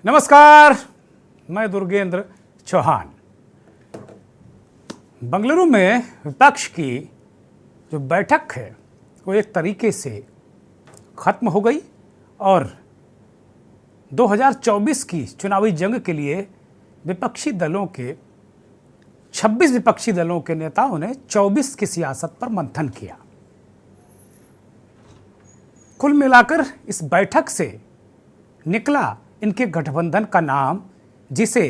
नमस्कार, मैं दुर्गेंद्र चौहान। बंगलुरु में विपक्ष की जो बैठक है वो एक तरीके से खत्म हो गई और 2024 की चुनावी जंग के लिए 26 विपक्षी दलों के नेताओं ने 24 की सियासत पर मंथन किया। कुल मिलाकर इस बैठक से निकला इनके गठबंधन का नाम, जिसे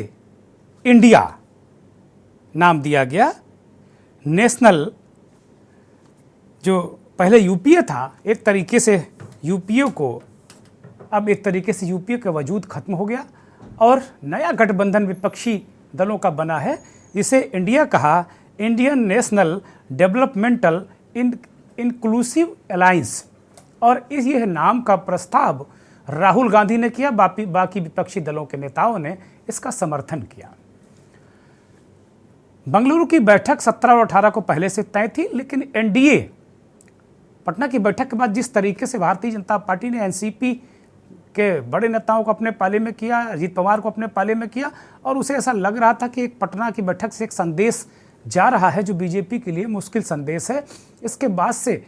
इंडिया नाम दिया गया। नेशनल जो पहले यूपीए था, एक तरीके से यूपीए को अब एक तरीके से यूपीए का वजूद खत्म हो गया और नया गठबंधन विपक्षी दलों का बना है, जिसे इंडिया कहा, Indian national developmental inclusive alliance. और इस यह नाम का प्रस्ताव राहुल गांधी ने किया, बाकी विपक्षी दलों के नेताओं ने इसका समर्थन किया। बंगलुरु की बैठक 17 और 18 को पहले से तय थी, लेकिन एनडीए पटना की बैठक के बाद जिस तरीके से भारतीय जनता पार्टी ने एनसीपी के बड़े नेताओं को अपने पाले में किया, अजीत पवार को अपने पाले में किया, और उसे ऐसा लग रहा था कि एक पटना की बैठक से एक संदेश जा रहा है जो बीजेपी के लिए मुश्किल संदेश है। इसके बाद से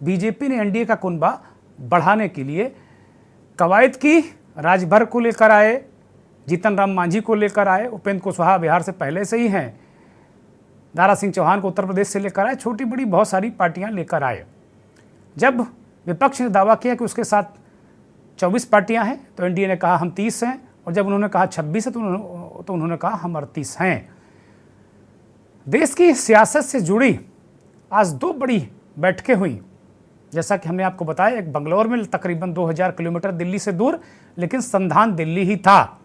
बीजेपी ने एनडीए का कुनबा बढ़ाने के लिए कवायद की। राजभर को लेकर आए, जीतन राम मांझी को लेकर आए, उपेंद्र कुशवाहा बिहार से पहले से ही हैं, दारा सिंह चौहान को उत्तर प्रदेश से लेकर आए, छोटी बड़ी बहुत सारी पार्टियां लेकर आए। जब विपक्ष ने दावा किया कि उसके साथ 24 पार्टियां हैं, तो एनडीए ने कहा हम 30 हैं, और जब उन्होंने कहा 26 है तो उन्होंने कहा हम 38 हैं। देश की सियासत से जुड़ी आज 2 बड़ी बैठकें हुई। जैसा कि हमने आपको बताया, एक बंगलौर में तकरीबन 2000 किलोमीटर दिल्ली से दूर, लेकिन संधान दिल्ली ही था,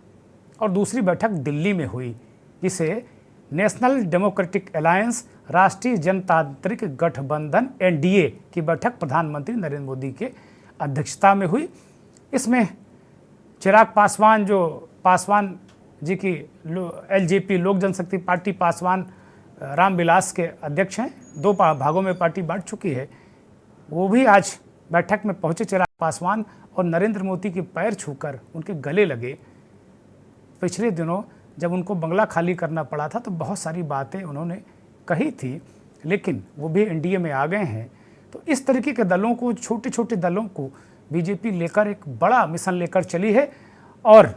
और दूसरी बैठक दिल्ली में हुई, जिसे नेशनल डेमोक्रेटिक अलायंस, राष्ट्रीय जनतांत्रिक गठबंधन एनडीए की बैठक प्रधानमंत्री नरेंद्र मोदी के अध्यक्षता में हुई। इसमें चिराग पासवान, जो पासवान जी की एलजेपी लोक जनशक्ति पार्टी, पासवान रामविलास के अध्यक्ष हैं, 2 भागों में पार्टी बांट चुकी है, वो भी आज बैठक में पहुंचे। चिराग पासवान और नरेंद्र मोदी के पैर छूकर उनके गले लगे। पिछले दिनों जब उनको बंगला खाली करना पड़ा था तो बहुत सारी बातें उन्होंने कही थी, लेकिन वो भी एनडीए में आ गए हैं। तो इस तरीके के दलों को, छोटे छोटे दलों को बीजेपी लेकर एक बड़ा मिशन लेकर चली है, और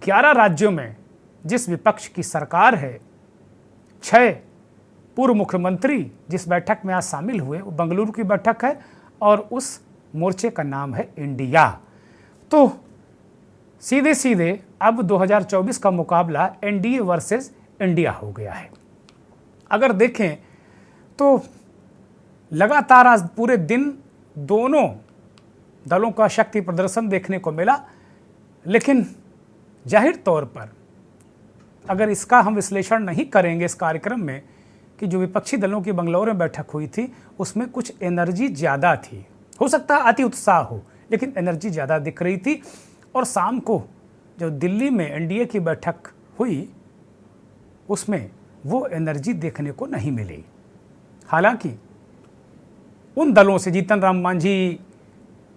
11 राज्यों में जिस विपक्ष की सरकार है, 6 पूर्व मुख्यमंत्री जिस बैठक में आज शामिल हुए, वो बंगलुरु की बैठक है, और उस मोर्चे का नाम है इंडिया। तो सीधे सीधे अब 2024 का मुकाबला एनडीए वर्सेस इंडिया हो गया है। अगर देखें तो लगातार आज पूरे दिन दोनों दलों का शक्ति प्रदर्शन देखने को मिला, लेकिन जाहिर तौर पर अगर इसका हम विश्लेषण नहीं करेंगे इस कार्यक्रम में कि जो विपक्षी दलों की बंगलौर में बैठक हुई थी उसमें कुछ एनर्जी ज़्यादा थी, हो सकता है अति उत्साह हो, लेकिन एनर्जी ज़्यादा दिख रही थी। और शाम को जो दिल्ली में एनडीए की बैठक हुई उसमें वो एनर्जी देखने को नहीं मिली। हालांकि उन दलों से, जीतन राम मांझी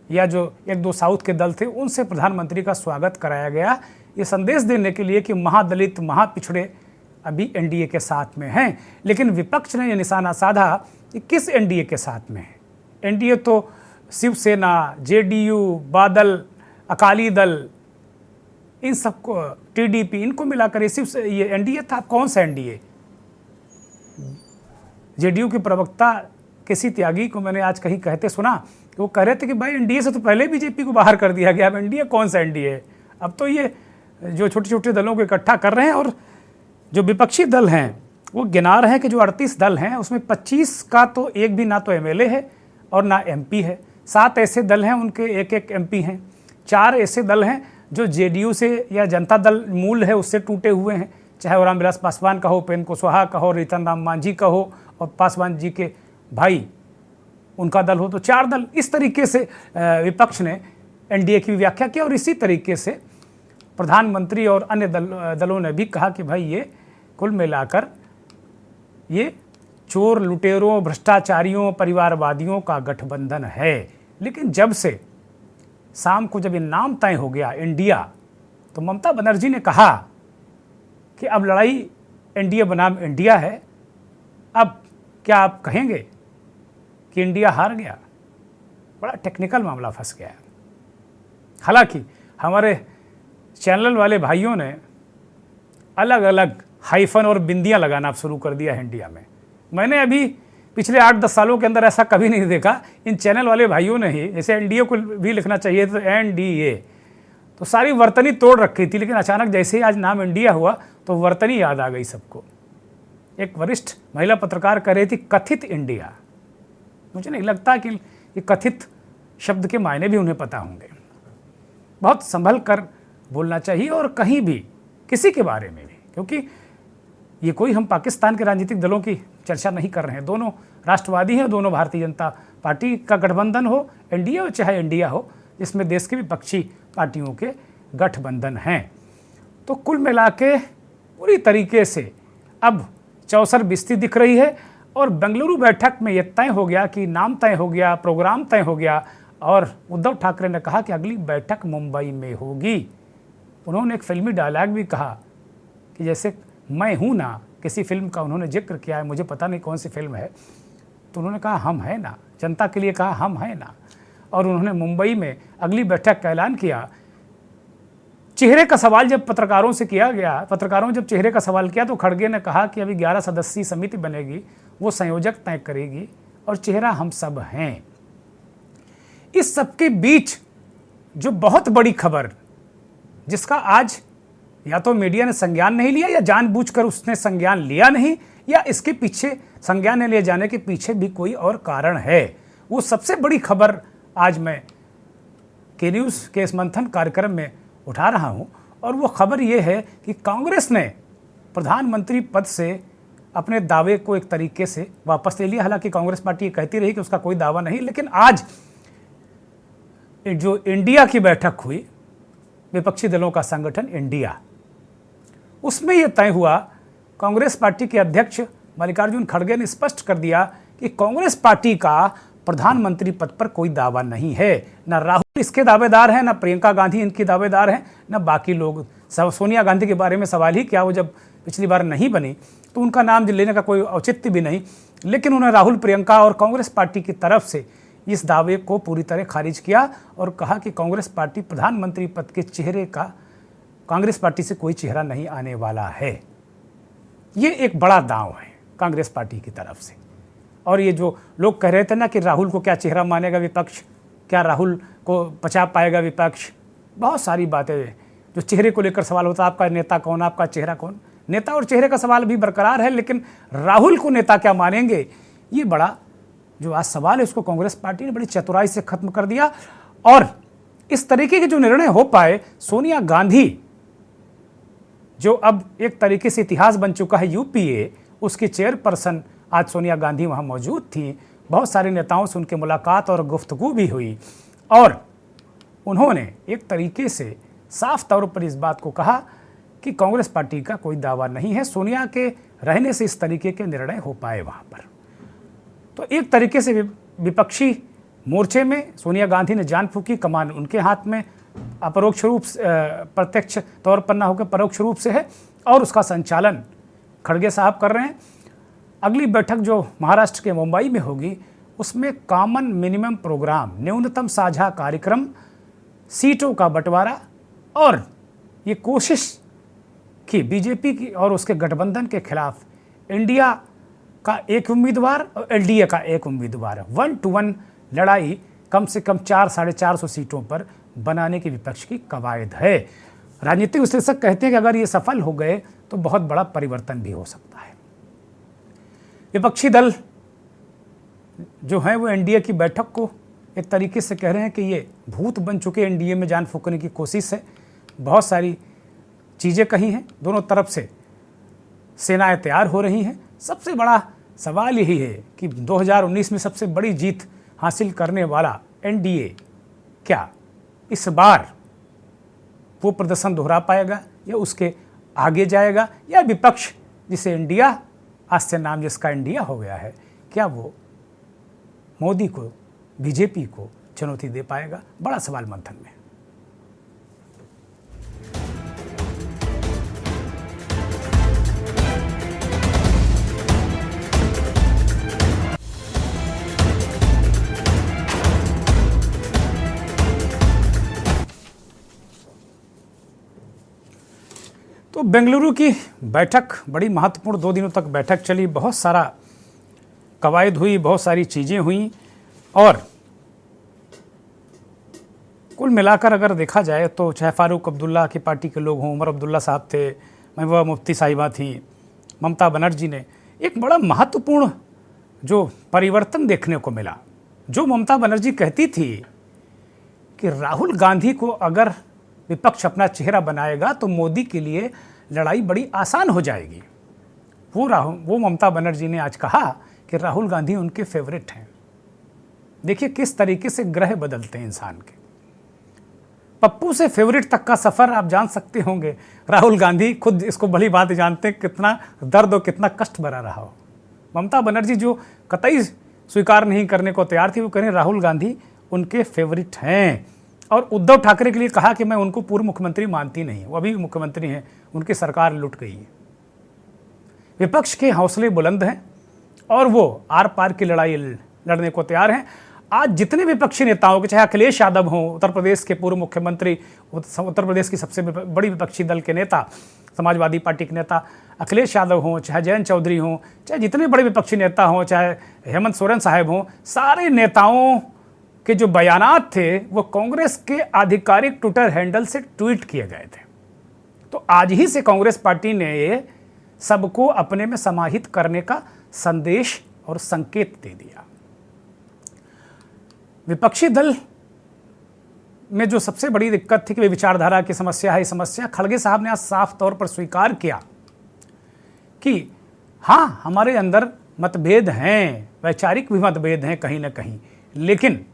या जो 1-2 साउथ के दल थे, उनसे प्रधानमंत्री का स्वागत कराया गया, ये संदेश देने के लिए कि महादलित, महापिछड़े अभी एनडीए के साथ में हैं। लेकिन विपक्ष ने यह निशाना साधा कि किस एनडीए के साथ में है। एनडीए तो शिवसेना, जेडीयू, बादल, अकाली दल, इन सबको, टीडीपी, इनको मिलाकर ये एनडीए था। कौन सा एनडीए? जेडीयू के प्रवक्ता केसी त्यागी को मैंने आज कहीं कहते सुना, वो कह रहे थे कि भाई एनडीए से तो पहले बीजेपी को बाहर कर दिया गया, अब एनडीए कौन सा एनडीए? अब तो ये जो छोटे छोटे दलों को इकट्ठा कर रहे हैं, और जो विपक्षी दल हैं वो गिना रहे हैं कि जो 38 दल हैं उसमें 25 का तो एक भी ना तो एमएलए है और ना एमपी है। 7 ऐसे दल हैं उनके एक एमपी हैं। 4 ऐसे दल हैं जो जेडीयू से या जनता दल मूल है उससे टूटे हुए हैं, चाहे वो रामविलास पासवान का हो, उपेंद्र कुशवाहा का हो, जीतन राम मांझी का हो, और पासवान जी के भाई उनका दल हो। तो 4 दल। इस तरीके से विपक्ष ने एनडीए की व्याख्या की, और इसी तरीके से प्रधानमंत्री और अन्य दलों ने भी कहा कि भाई ये कुल मिलाकर ये चोर, लुटेरों, भ्रष्टाचारियों, परिवारवादियों का गठबंधन है। लेकिन जब से शाम को जब ये नाम तय हो गया इंडिया, तो ममता बनर्जी ने कहा कि अब लड़ाई एनडीए बनाम इंडिया है। अब क्या आप कहेंगे कि इंडिया हार गया? बड़ा टेक्निकल मामला फंस गया है। हालांकि हमारे चैनल वाले भाइयों ने अलग अलग हाइफन और बिंदियां लगाना शुरू कर दिया है इंडिया में। मैंने अभी पिछले 8-10 सालों के अंदर ऐसा कभी नहीं देखा। इन चैनल वाले भाइयों ने ही, जैसे एनडीए को भी लिखना चाहिए तो एनडीए, तो सारी वर्तनी तोड़ रखी थी, लेकिन अचानक जैसे ही आज नाम इंडिया हुआ तो वर्तनी याद आ गई सबको। एक वरिष्ठ महिला पत्रकार कह रही थी कथित इंडिया। मुझे नहीं लगता कि ये कथित शब्द के मायने भी उन्हें पता होंगे। बहुत संभल कर बोलना चाहिए, और कहीं भी किसी के बारे में भी, क्योंकि ये कोई हम पाकिस्तान के राजनीतिक दलों की चर्चा नहीं कर रहे हैं। दोनों राष्ट्रवादी हैं, दोनों भारतीय जनता पार्टी का गठबंधन हो, एनडीए हो चाहे इंडिया हो, जिसमें देश की विपक्षी पार्टियों के गठबंधन हैं। तो कुल मिला के पूरी तरीके से अब चौसर बिस्ती दिख रही है, और बेंगलुरु बैठक में यह तय हो गया कि नाम तय हो गया, प्रोग्राम तय हो गया, और उद्धव ठाकरे ने कहा कि अगली बैठक मुंबई में होगी। उन्होंने एक फिल्मी डायलॉग भी कहा कि जैसे मैं हूँ ना, किसी फिल्म का उन्होंने जिक्र किया है, मुझे पता नहीं कौन सी फिल्म है, तो उन्होंने कहा हम हैं ना, जनता के लिए कहा हम हैं ना। और उन्होंने मुंबई में अगली बैठक का ऐलान किया। चेहरे का सवाल जब पत्रकारों से किया गया, पत्रकारों ने जब चेहरे का सवाल किया तो खड़गे ने कहा कि अभी 11 सदस्यीय समिति बनेगी, वो संयोजक तय करेगी, और चेहरा हम सब हैं। इस सबके बीच जो बहुत बड़ी खबर, जिसका आज या तो मीडिया ने संज्ञान नहीं लिया, या जानबूझकर उसने संज्ञान लिया नहीं, या इसके पीछे संज्ञान न लिए जाने के पीछे भी कोई और कारण है, वो सबसे बड़ी खबर आज मैं के न्यूज़ के इस मंथन कार्यक्रम में उठा रहा हूं। और वो खबर ये है कि कांग्रेस ने प्रधानमंत्री पद से अपने दावे को एक तरीके से वापस ले लिया। हालांकि कांग्रेस पार्टी ये कहती रही कि उसका कोई दावा नहीं, लेकिन आज जो इंडिया की बैठक हुई, विपक्षी दलों का संगठन इंडिया, उसमें यह तय हुआ, कांग्रेस पार्टी के अध्यक्ष मल्लिकार्जुन खड़गे ने स्पष्ट कर दिया कि कांग्रेस पार्टी का प्रधानमंत्री पद पर कोई दावा नहीं है। न राहुल इसके दावेदार हैं, न प्रियंका गांधी इनकी दावेदार हैं, न बाकी लोग। सोनिया गांधी के बारे में सवाल ही क्या, वो जब पिछली बार नहीं बनी तो उनका नाम लेने का कोई औचित्य भी नहीं, लेकिन उन्होंने राहुल, प्रियंका और कांग्रेस पार्टी की तरफ से इस दावे को पूरी तरह खारिज किया और कहा कि कांग्रेस पार्टी प्रधानमंत्री पद के चेहरे का, कांग्रेस पार्टी से कोई चेहरा नहीं आने वाला है। ये एक बड़ा दांव है कांग्रेस पार्टी की तरफ से। और ये जो लोग कह रहे थे ना कि राहुल को क्या चेहरा मानेगा विपक्ष, क्या राहुल को बचा पाएगा विपक्ष, बहुत सारी बातें जो चेहरे को लेकर सवाल होता, आपका नेता कौन, आपका चेहरा कौन। नेता और चेहरे का सवाल भी बरकरार है, लेकिन राहुल को नेता क्या मानेंगे, ये बड़ा जो आज सवाल है उसको कांग्रेस पार्टी ने बड़ी चतुराई से खत्म कर दिया। और इस तरीके के जो निर्णय हो पाए, सोनिया गांधी जो अब एक तरीके से इतिहास बन चुका है यूपीए, उसकी चेयरपर्सन आज सोनिया गांधी वहां मौजूद थी। बहुत सारे नेताओं से उनकी मुलाकात और गुफ्तगू भी हुई, और उन्होंने एक तरीके से साफ तौर पर इस बात को कहा कि कांग्रेस पार्टी का कोई दावा नहीं है, सोनिया के रहने से इस तरीके के निर्णय हो पाए वहां पर। तो एक तरीके से विपक्षी मोर्चे में सोनिया गांधी ने जान फूकी, कमान उनके हाथ में अपरोक्ष रूप प्रत्यक्ष तौर पर ना होकर परोक्ष रूप से है, और उसका संचालन खड़गे साहब कर रहे हैं। अगली बैठक जो महाराष्ट्र के मुंबई में होगी, उसमें कॉमन मिनिमम प्रोग्राम, न्यूनतम साझा कार्यक्रम, सीटों का बंटवारा, और ये कोशिश कि बीजेपी की और उसके गठबंधन के खिलाफ इंडिया का एक उम्मीदवार और एलडीए का एक उम्मीदवार 1-to-1 लड़ाई कम से कम 400-450 सीटों पर बनाने की विपक्ष की कवायद है। राजनीतिक विश्लेषक कहते हैं कि अगर ये सफल हो गए तो बहुत बड़ा परिवर्तन भी हो सकता है। विपक्षी दल जो है वो एनडीए की बैठक को एक तरीके से कह रहे हैं कि ये भूत बन चुके एनडीए में जान फूकने की कोशिश है। बहुत सारी चीज़ें कही हैं, दोनों तरफ से सेनाएं तैयार हो रही हैं। सबसे बड़ा सवाल यही है कि 2019 में सबसे बड़ी जीत हासिल करने वाला एनडीए क्या इस बार वो प्रदर्शन दोहरा पाएगा, या उसके आगे जाएगा, या विपक्ष जिसे इंडिया, आज से नाम जिसका इंडिया हो गया है, क्या वो मोदी को, बीजेपी को चुनौती दे पाएगा? बड़ा सवाल मंथन में। तो बेंगलुरु की बैठक बड़ी महत्वपूर्ण 2 दिनों तक बैठक चली, बहुत सारा कवायद हुई, बहुत सारी चीज़ें हुई और कुल मिलाकर अगर देखा जाए तो चाहे फारूक अब्दुल्ला की पार्टी के लोग हों, उमर अब्दुल्ला साहब थे, महबूबा मुफ्ती साहिबा थी, ममता बनर्जी ने एक बड़ा महत्वपूर्ण जो परिवर्तन देखने को मिला। जो ममता बनर्जी कहती थी कि राहुल गांधी को अगर विपक्ष अपना चेहरा बनाएगा तो मोदी के लिए लड़ाई बड़ी आसान हो जाएगी, वो ममता बनर्जी ने आज कहा कि राहुल गांधी उनके फेवरेट हैं। देखिए किस तरीके से ग्रह बदलते हैं इंसान के। पप्पू से फेवरेट तक का सफ़र आप जान सकते होंगे। राहुल गांधी खुद इसको बड़ी बात जानते हैं कितना दर्द और कितना कष्ट भरा रहा हो। ममता बनर्जी जो कतई स्वीकार नहीं करने को तैयार थी, वो कह रहे राहुल गांधी उनके फेवरेट हैं। और उद्धव ठाकरे के लिए कहा कि मैं उनको पूर्व मुख्यमंत्री मानती नहीं, वो अभी भी मुख्यमंत्री हैं, उनकी सरकार लुट गई है। विपक्ष के हौसले बुलंद हैं और वो आर पार की लड़ाई लड़ने को तैयार हैं। आज जितने विपक्षी नेताओं के, चाहे अखिलेश यादव हों, उत्तर प्रदेश के पूर्व मुख्यमंत्री, उत्तर प्रदेश की सबसे बड़ी विपक्षी दल के नेता, समाजवादी पार्टी के नेता अखिलेश यादव हों, चाहे जयंत चौधरी हों, चाहे जितने बड़े विपक्षी नेता हों, चाहे हेमंत सोरेन साहब हों, सारे नेताओं के जो बयानात थे वो कांग्रेस के आधिकारिक ट्विटर हैंडल से ट्वीट किए गए थे। तो आज ही से कांग्रेस पार्टी ने ये सबको अपने में समाहित करने का संदेश और संकेत दे दिया। विपक्षी दल में जो सबसे बड़ी दिक्कत थी कि वे विचारधारा की समस्या है, ये समस्या खड़गे साहब ने आज साफ तौर पर स्वीकार किया कि हाँ, हमारे अंदर मतभेद हैं, वैचारिक भी मतभेद हैं कहीं ना कहीं, लेकिन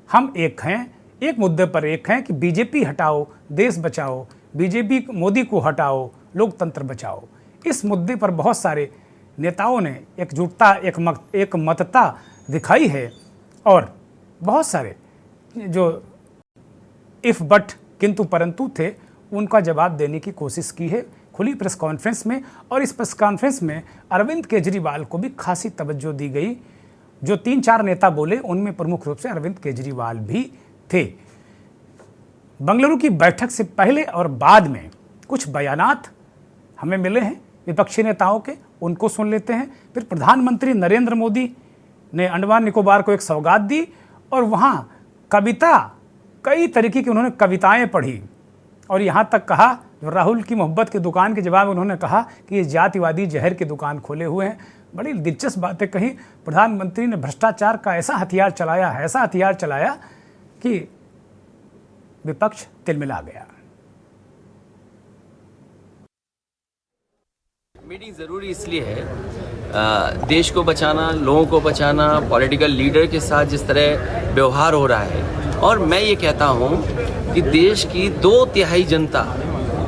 हम एक हैं, एक मुद्दे पर एक हैं कि बीजेपी हटाओ, देश बचाओ, बीजेपी मोदी को हटाओ, लोकतंत्र बचाओ। इस मुद्दे पर बहुत सारे नेताओं ने एकजुटता, एक मतता दिखाई है और बहुत सारे जो इफ बट किंतु परंतु थे उनका जवाब देने की कोशिश की है खुली प्रेस कॉन्फ्रेंस में। और इस प्रेस कॉन्फ्रेंस में अरविंद केजरीवाल को भी खासी तवज्जो दी गई। जो 3-4 नेता बोले उनमें प्रमुख रूप से अरविंद केजरीवाल भी थे। बेंगलुरु की बैठक से पहले और बाद में कुछ बयानात हमें मिले हैं विपक्षी नेताओं के, उनको सुन लेते हैं। फिर प्रधानमंत्री नरेंद्र मोदी ने अंडमान निकोबार को एक सौगात दी और वहाँ कविता, कई तरीके की उन्होंने कविताएं पढ़ी और यहाँ तक कहा, जो राहुल की मोहब्बत की दुकान के जवाब उन्होंने कहा कि ये जातिवादी जहर की दुकान खोले हुए हैं। बड़ी दिलचस्प बातें कही। प्रधानमंत्री ने भ्रष्टाचार का ऐसा हथियार चलाया कि विपक्ष तिलमिला गया। मीटिंग ज़रूरी इसलिए है, देश को बचाना, लोगों को बचाना, पॉलिटिकल लीडर के साथ जिस तरह व्यवहार हो रहा है, और मैं ये कहता हूँ कि देश की 2/3 जनता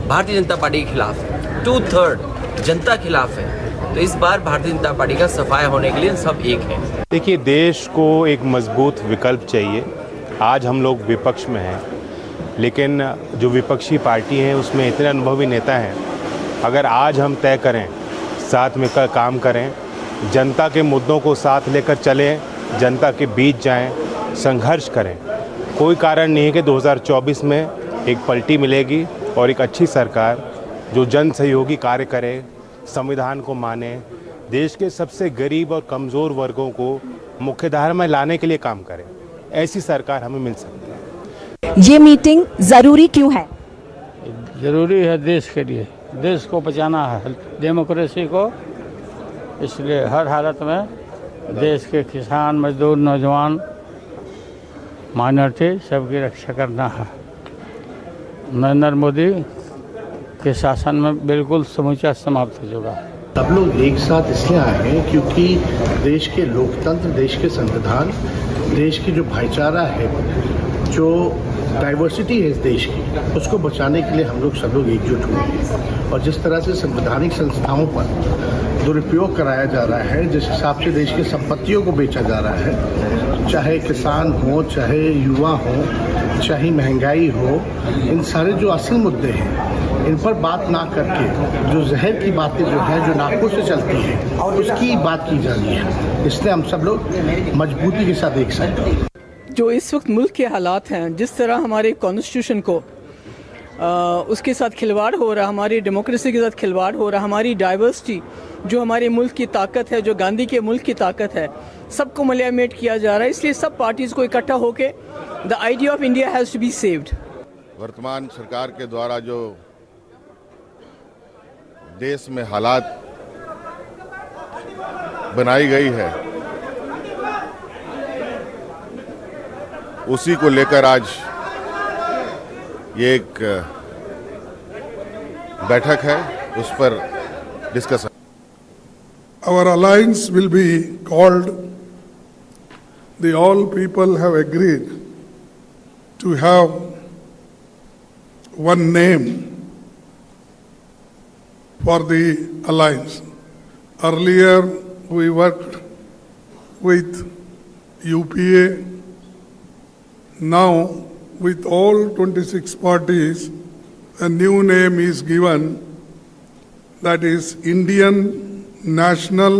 भारतीय जनता पार्टी के खिलाफ है, 2/3 जनता खिलाफ है। तो इस बार भारतीय जनता पार्टी का सफाया होने के लिए सब एक है। देखिए, देश को एक मजबूत विकल्प चाहिए। आज हम लोग विपक्ष में हैं, लेकिन जो विपक्षी पार्टी है उसमें इतने अनुभवी नेता हैं। अगर आज हम तय करें, साथ में काम करें, जनता के मुद्दों को साथ लेकर चलें, जनता के बीच जाएं, संघर्ष करें, कोई कारण नहीं है कि 2024 में एक पलटी मिलेगी और एक अच्छी सरकार जो जन सहयोगी कार्य करे, संविधान को माने, देश के सबसे गरीब और कमज़ोर वर्गों को मुख्यधारा में लाने के लिए काम करे, ऐसी सरकार हमें मिल सकती है। ये मीटिंग ज़रूरी क्यों है? ज़रूरी है देश के लिए, देश को बचाना है, डेमोक्रेसी को, इसलिए हर हालत में देश के किसान, मजदूर, नौजवान, माइनॉरिटी सबकी रक्षा करना है। नरेंद्र मोदी के शासन में बिल्कुल समूचा समाप्त हो चुका है। सब लोग एक साथ इसलिए आए हैं क्योंकि देश के लोकतंत्र, देश के संविधान, देश की जो भाईचारा है, जो डाइवर्सिटी है इस देश की, उसको बचाने के लिए हम लोग सब लोग एकजुट हुए हैं। और जिस तरह से संवैधानिक संस्थाओं पर दुरुपयोग कराया जा रहा है, जिस हिसाब से देश की संपत्तियों को बेचा जा रहा है, चाहे किसान हो, चाहे युवा हो, चाहे महंगाई हो, इन सारे जो असल मुद्दे हैं इन पर बात ना करके जो जहर की बातें जो है, जो नाकों से चलती हैं, उसकी बात की जा रही है। इसलिए हम सब लोग मजबूती के साथ एक साथ। जो इस वक्त मुल्क के हालात हैं, जिस तरह हमारे कॉन्स्टिट्यूशन को उसके साथ खिलवाड़ हो रहा, हमारी डेमोक्रेसी के साथ खिलवाड़ हो रहा, हमारी डाइवर्सिटी जो हमारे मुल्क की ताकत है, जो गांधी के मुल्क की ताकत है, सबको मलियामेट किया जा रहा है। इसलिए सब पार्टीज़ को इकट्ठा होके the idea of India has to be saved. वर्तमान सरकार के द्वारा जो देश में हालात बनाई गई है, उसी को लेकर आज ये एक बैठक है, उस पर discussion. Our alliance will be called the All People Have Agreed to have one name for the alliance. Earlier we worked with UPA. Now with all 26 parties, a new name is given, that is Indian National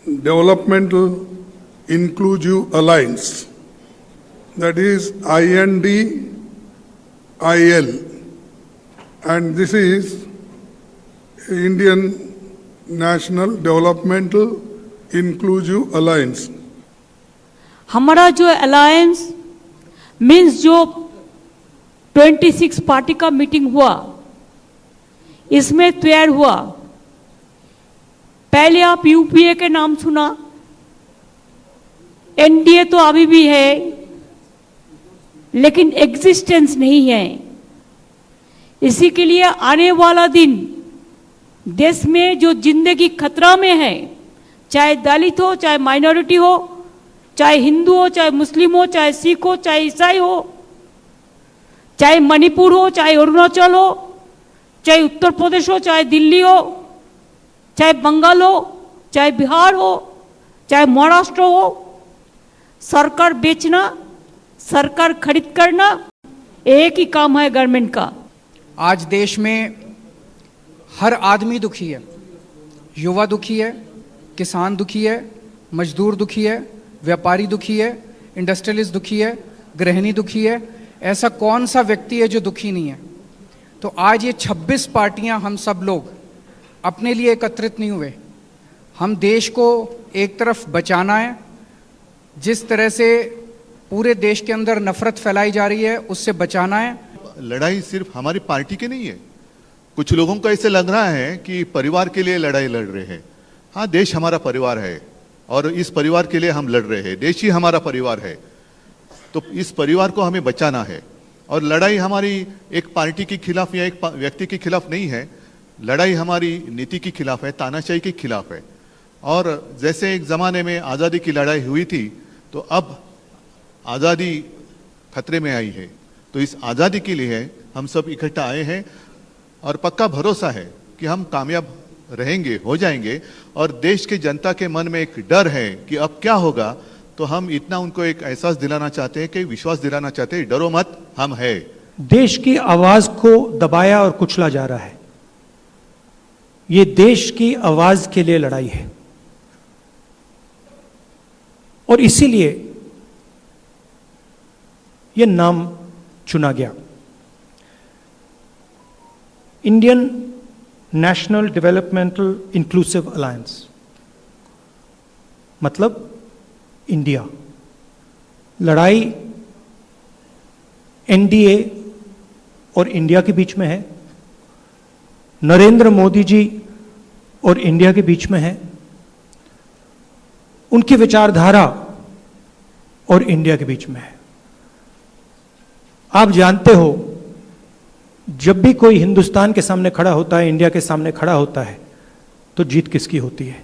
Developmental Inclusive Alliance, that is INDIL, and this is Indian National Developmental Inclusive Alliance. हमारा जो alliance means जो 26 party का meeting हुआ, इसमें तैयार हुआ। पहले आप यूपीए के नाम सुना, एनडीए तो अभी भी है लेकिन एग्जिस्टेंस नहीं है। इसी के लिए आने वाला दिन देश में जो जिंदगी खतरा में है, चाहे दलित हो, चाहे माइनॉरिटी हो, चाहे हिंदू हो, चाहे मुस्लिम हो, चाहे सिख हो, चाहे ईसाई हो, चाहे मणिपुर हो, चाहे अरुणाचल हो, चाहे उत्तर प्रदेश हो, चाहे दिल्ली हो, चाहे बंगाल हो, चाहे बिहार हो, चाहे महाराष्ट्र हो, सरकार बेचना, सरकार खरीद करना एक ही काम है गवर्नमेंट का। आज देश में हर आदमी दुखी है, युवा दुखी है, किसान दुखी है, मजदूर दुखी है, व्यापारी दुखी है, इंडस्ट्रियलिस्ट दुखी है, गृहिणी दुखी है। ऐसा कौन सा व्यक्ति है जो दुखी नहीं है? तो आज ये 26 पार्टियां, हम सब लोग अपने लिए एकत्रित नहीं हुए। हम देश को एक तरफ बचाना है, जिस तरह से पूरे देश के अंदर नफरत फैलाई जा रही है उससे बचाना है। लड़ाई सिर्फ हमारी पार्टी की नहीं है। कुछ लोगों को ऐसे लग रहा है कि परिवार के लिए लड़ाई लड़ रहे हैं। हाँ, देश हमारा परिवार है और इस परिवार के लिए हम लड़ रहे हैं। देश ही हमारा परिवार है, तो इस परिवार को हमें बचाना है। और लड़ाई हमारी एक पार्टी के खिलाफ या एक व्यक्ति के खिलाफ नहीं है, लड़ाई हमारी नीति के खिलाफ है, तानाशाही के खिलाफ है। और जैसे एक ज़माने में आज़ादी की लड़ाई हुई थी, तो अब आज़ादी खतरे में आई है। तो इस आज़ादी के लिए हम सब इकट्ठा आए हैं और पक्का भरोसा है कि हम कामयाब रहेंगे, हो जाएंगे। और देश के जनता के मन में एक डर है कि अब क्या होगा, तो हम इतना उनको एक एहसास दिलाना चाहते हैं, कि विश्वास दिलाना चाहते हैं, डरो मत, हम है। देश की आवाज को दबाया और कुचला जा रहा है। ये देश की आवाज के लिए लड़ाई है और इसीलिए ये नाम चुना गया, Indian national developmental inclusive alliance, मतलब इंडिया। लड़ाई एनडीए और इंडिया के बीच में है, नरेंद्र मोदी जी और इंडिया के बीच में है, उनकी विचारधारा और इंडिया के बीच में है। आप जानते हो, जब भी कोई हिंदुस्तान के सामने खड़ा होता है, इंडिया के सामने खड़ा होता है, तो जीत किसकी होती है,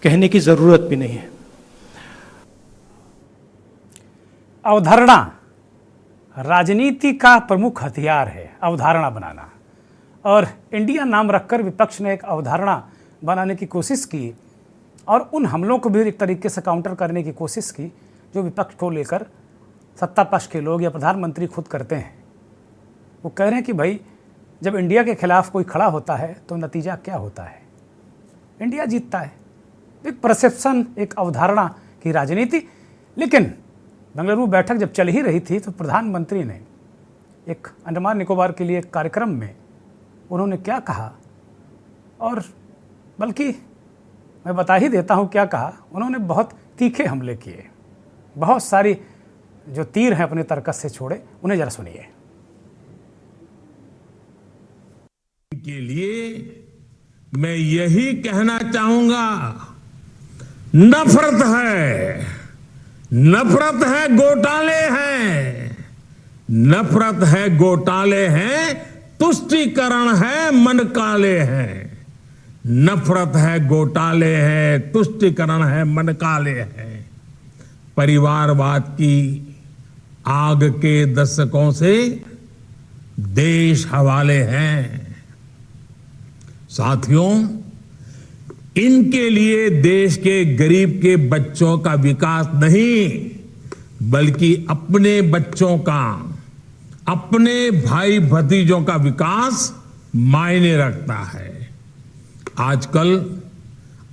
कहने की जरूरत भी नहीं है। अवधारणा राजनीति का प्रमुख हथियार है, अवधारणा बनाना। और इंडिया नाम रखकर विपक्ष ने एक अवधारणा बनाने की कोशिश की और उन हमलों को भी एक तरीके से काउंटर करने की कोशिश की जो विपक्ष को लेकर सत्ता पक्ष के लोग या प्रधानमंत्री खुद करते हैं। वो कह रहे हैं कि भाई, जब इंडिया के खिलाफ कोई खड़ा होता है तो नतीजा क्या होता है, इंडिया जीतता है। एक परसेप्शन, एक अवधारणा की राजनीति। लेकिन बेंगलुरु बैठक जब चल ही रही थी तो प्रधानमंत्री ने एक अंडमान निकोबार के लिए एक कार्यक्रम में उन्होंने क्या कहा, और बल्कि मैं बता ही देता हूं क्या कहा। उन्होंने बहुत तीखे हमले किए, बहुत सारी जो तीर हैं अपने तरकस से छोड़े। उन्हें जरा सुनिए। के लिए मैं यही कहना चाहूंगा, नफरत है, नफरत है, घोटाले हैं, नफरत है, घोटाले हैं, तुष्टीकरण है, मन काले हैं। नफरत है, घोटाले हैं, तुष्टीकरण है, मन काले हैं। परिवारवाद की आग के दशकों से देश हवाले हैं। साथियों, इनके लिए देश के गरीब के बच्चों का विकास नहीं, बल्कि अपने बच्चों का, अपने भाई भतीजों का विकास मायने रखता है। आजकल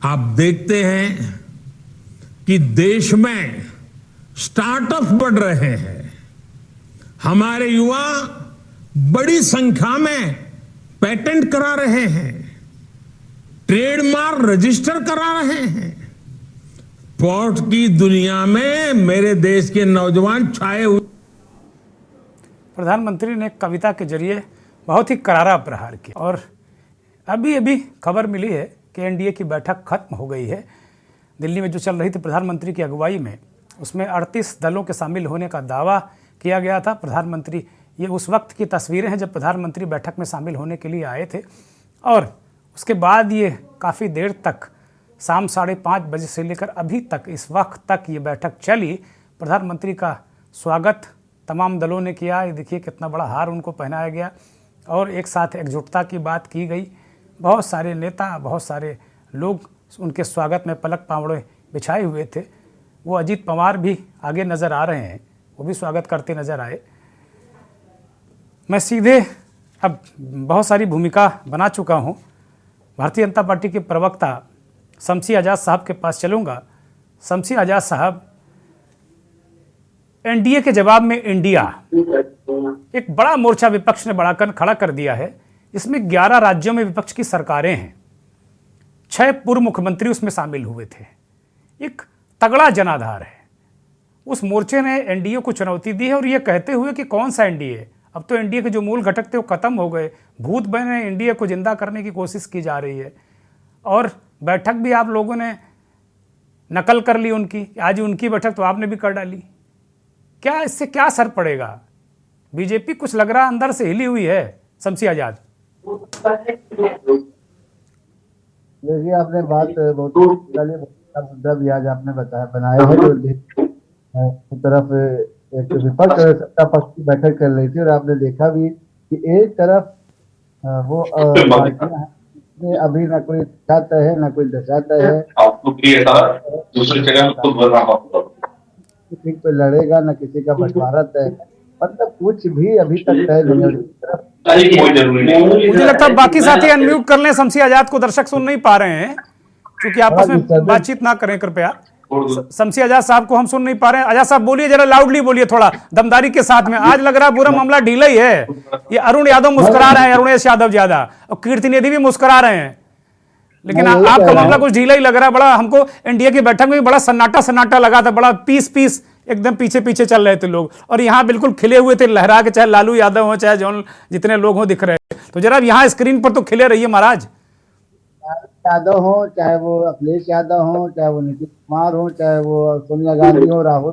आप देखते हैं कि देश में स्टार्टअप बढ़ रहे हैं। हमारे युवा बड़ी संख्या में पेटेंट करा रहे हैं, ट्रेडमार्क रजिस्टर करा रहे हैं। स्पोर्ट की दुनिया में मेरे देश के नौजवान छाए हुए। प्रधानमंत्री ने कविता के जरिए बहुत ही करारा प्रहार किया। और अभी अभी खबर मिली है कि एनडीए की बैठक खत्म हो गई है। दिल्ली में जो चल रही थी प्रधानमंत्री की अगुवाई में, उसमें 38 दलों के शामिल होने का दावा किया गया था। प्रधानमंत्री, ये उस वक्त की तस्वीरें हैं जब प्रधानमंत्री बैठक में शामिल होने के लिए आए थे, और उसके बाद ये काफ़ी देर तक, शाम 5:30 बजे से लेकर अभी तक, इस वक्त तक ये बैठक चली। प्रधानमंत्री का स्वागत तमाम दलों ने किया। ये देखिए कितना बड़ा हार उनको पहनाया गया, और एक साथ एकजुटता की बात की गई। बहुत सारे नेता, बहुत सारे लोग उनके स्वागत में पलक पावड़े बिछाए हुए थे। वो अजीत पवार भी आगे नज़र आ रहे हैं, वो भी स्वागत करते नज़र आए। मैं सीधे अब बहुत सारी भूमिका बना चुका हूँ, भारतीय जनता पार्टी के प्रवक्ता शमसी आज़ाद साहब के पास चलूँगा। शमसी आज़ाद साहब, एनडीए के जवाब में इंडिया, एक बड़ा मोर्चा विपक्ष ने खड़ा कर दिया है। इसमें 11 राज्यों में विपक्ष की सरकारें हैं, 6 पूर्व मुख्यमंत्री उसमें शामिल हुए थे। एक तगड़ा जनाधार है। उस मोर्चे ने एनडीए को चुनौती दी है, और ये कहते हुए कि कौन सा एनडीए, अब तो एनडीए के जो मूल घटक थे वो खत्म हो गए, भूत बने एनडीए को जिंदा करने की कोशिश की जा रही है। और बैठक भी आप लोगों ने नकल कर ली उनकी, आज उनकी बैठक तो आपने भी कर डाली। क्या इससे क्या असर पड़ेगा? बीजेपी कुछ लग रहा अंदर से हिली हुई है। शमसी आजाद, देखिए आपने बात बहुत मुद्दा भी आज आपने बनाया है। जो एक तरफ एक विपक्ष सत्ता पक्ष की बैठक कर रही थी, और आपने देखा भी कि एक तरफ वो पार्टियां हैं, अभी ना कोई चाहता है ना कोई दर्शाता है, दूसरी जगह किसी पे लड़ेगा ना किसी का बंटवारा तय, मतलब कुछ भी अभी तक तय नहीं। मुझे लगता है बाकी साथी अनम्यूट कर लें, शमसी आजाद को दर्शक सुन नहीं पा रहे हैं, क्योंकि आपस में बातचीत ना करें कृपया। शमसी आजाद साहब को हम सुन नहीं पा रहे हैं। आजाद साहब बोलिए, जरा लाउडली बोलिए, थोड़ा दमदारी के साथ में। आज लग रहा है पूरा मामला ढीला ही है। ये अरुण यादव मुस्कुरा रहे हैं, अरुणेश यादव ज्यादा, और कीर्तिनिधि भी मुस्कुरा रहे हैं, लेकिन आपका मामला कुछ ढीला ही लग रहा है। बड़ा हमको एनडीए की बैठक में बड़ा सन्नाटा लगा था, बड़ा पीस एकदम पीछे चल रहे थे लोग, और यहाँ बिल्कुल खिले हुए थे, लहरा के, चाहे लालू यादव हो चाहे जौन जितने लोग हो दिख रहे हैं। तो जरा यहाँ स्क्रीन पर तो खिले रहिए महाराज। यादव हो, चाहे वो अखिलेश यादव हो, चाहे वो नीतीश कुमार हो, चाहे वो सोनिया गांधी हो, राहुल,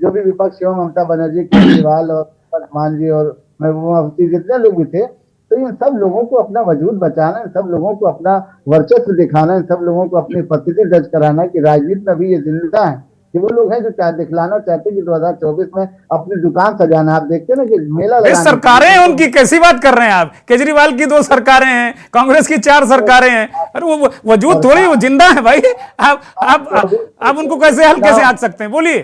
जो भी विपक्ष हो, ममता बनर्जी, केजरीवाल और मान जी और महबूबा मुफ्ती, जितने लोग भी थे, तो इन सब लोगों को अपना वजूद बचाना, इन सब लोगों को अपना वर्चस्व दिखाना, इन सब लोगों को अपनी उपस्थिति दर्ज कराना कि राजनीति में भी ये जिंदा है, कि वो लोग हैं जो दिखलाना चाहते हैं कि 2024 में अपनी दुकान सजाना। आप देखते हैं ना कि मेला सरकारें हैं उनकी, कैसी बात कर रहे हैं आप? केजरीवाल की 2 सरकारें हैं, कांग्रेस की 4 सरकारें हैं, अरे वो वजूद थोड़ी, वो जिंदा है भाई। आप उनको कैसे हल कैसे आंच सकते हैं? बोलिए।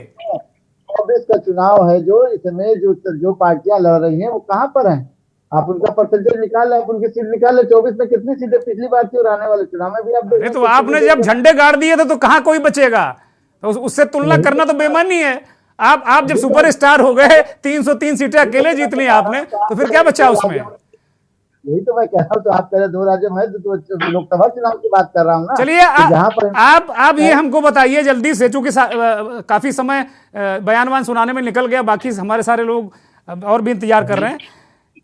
24 का चुनाव है, जो इसमें जो पार्टियां लड़ रही हैं वो कहाँ पर हैं? आप उनका परसेंटेज निकाल लें, आप उनकी सीट निकाल लें। 24 में कितनी सीटें पिछली बार थी और आने वाले चुनाव में भी आप तो आपने जब झंडे गाड़ दिए थे तो कहाँ कोई बचेगा? तो उससे तुलना करना तो बेमानी है। आप जब सुपरस्टार हो गए, 303 सीटें अकेले जीत ली आपने, तो फिर क्या बचा उसमें? यही तो मैं कह रहा हूँ। तो आप कह रहे 2 राज्य में, तो लोकसभा चुनाव की बात कर रहा हूँ ना। चलिए, आप ये हमको बताइए जल्दी से, चूंकि काफी समय बयानवान सुनाने में निकल गया, बाकी हमारे सारे लोग और भी इंतजार कर रहे हैं।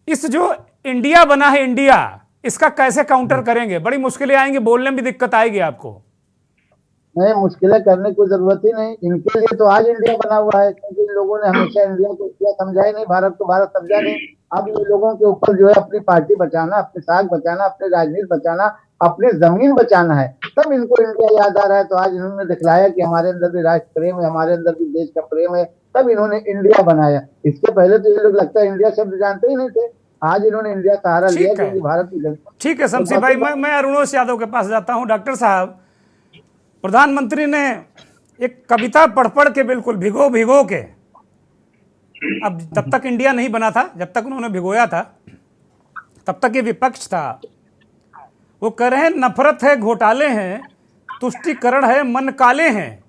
इस जो इंडिया बना है, इंडिया, इसका कैसे काउंटर करेंगे? बड़ी मुश्किलें आएंगी, बोलने में भी दिक्कत आएगी आपको। नहीं, मुश्किलें करने की जरूरत ही नहीं। इनके लिए तो आज इंडिया बना हुआ है, क्योंकि इन लोगों ने हमेशा इंडिया को इंडिया समझा ही नहीं, भारत को भारत समझा नहीं। अब ये लोगों के ऊपर जो है अपनी पार्टी बचाना, अपनी साख बचाना, अपनी राजनीति बचाना, अपनी जमीन बचाना है, तब इनको इंडिया याद आ रहा है। तो आज इन्होंने दिखलाया कि हमारे अंदर भी राष्ट्र प्रेम है, हमारे अंदर भी देश का प्रेम है, तब इन्होंने इंडिया बनाया। इसके पहले तो ये लोग लगता है इंडिया शब्द जानते ही नहीं थे। आज इन्होंने इंडिया सहारा लिया, क्योंकि भारत की जनता। ठीक है शमसी भाई, मैं अरुणोष यादव के पास जाता हूं। डॉक्टर साहब, प्रधानमंत्री ने एक कविता पढ़ के बिल्कुल भिगो के, अब तब तक इंडिया नहीं बना था, जब तक उन्होंने भिगोया था तब तक ये विपक्ष था। वो कह रहे हैं नफरत है, घोटाले हैं, तुष्टीकरण है, मन काले हैं।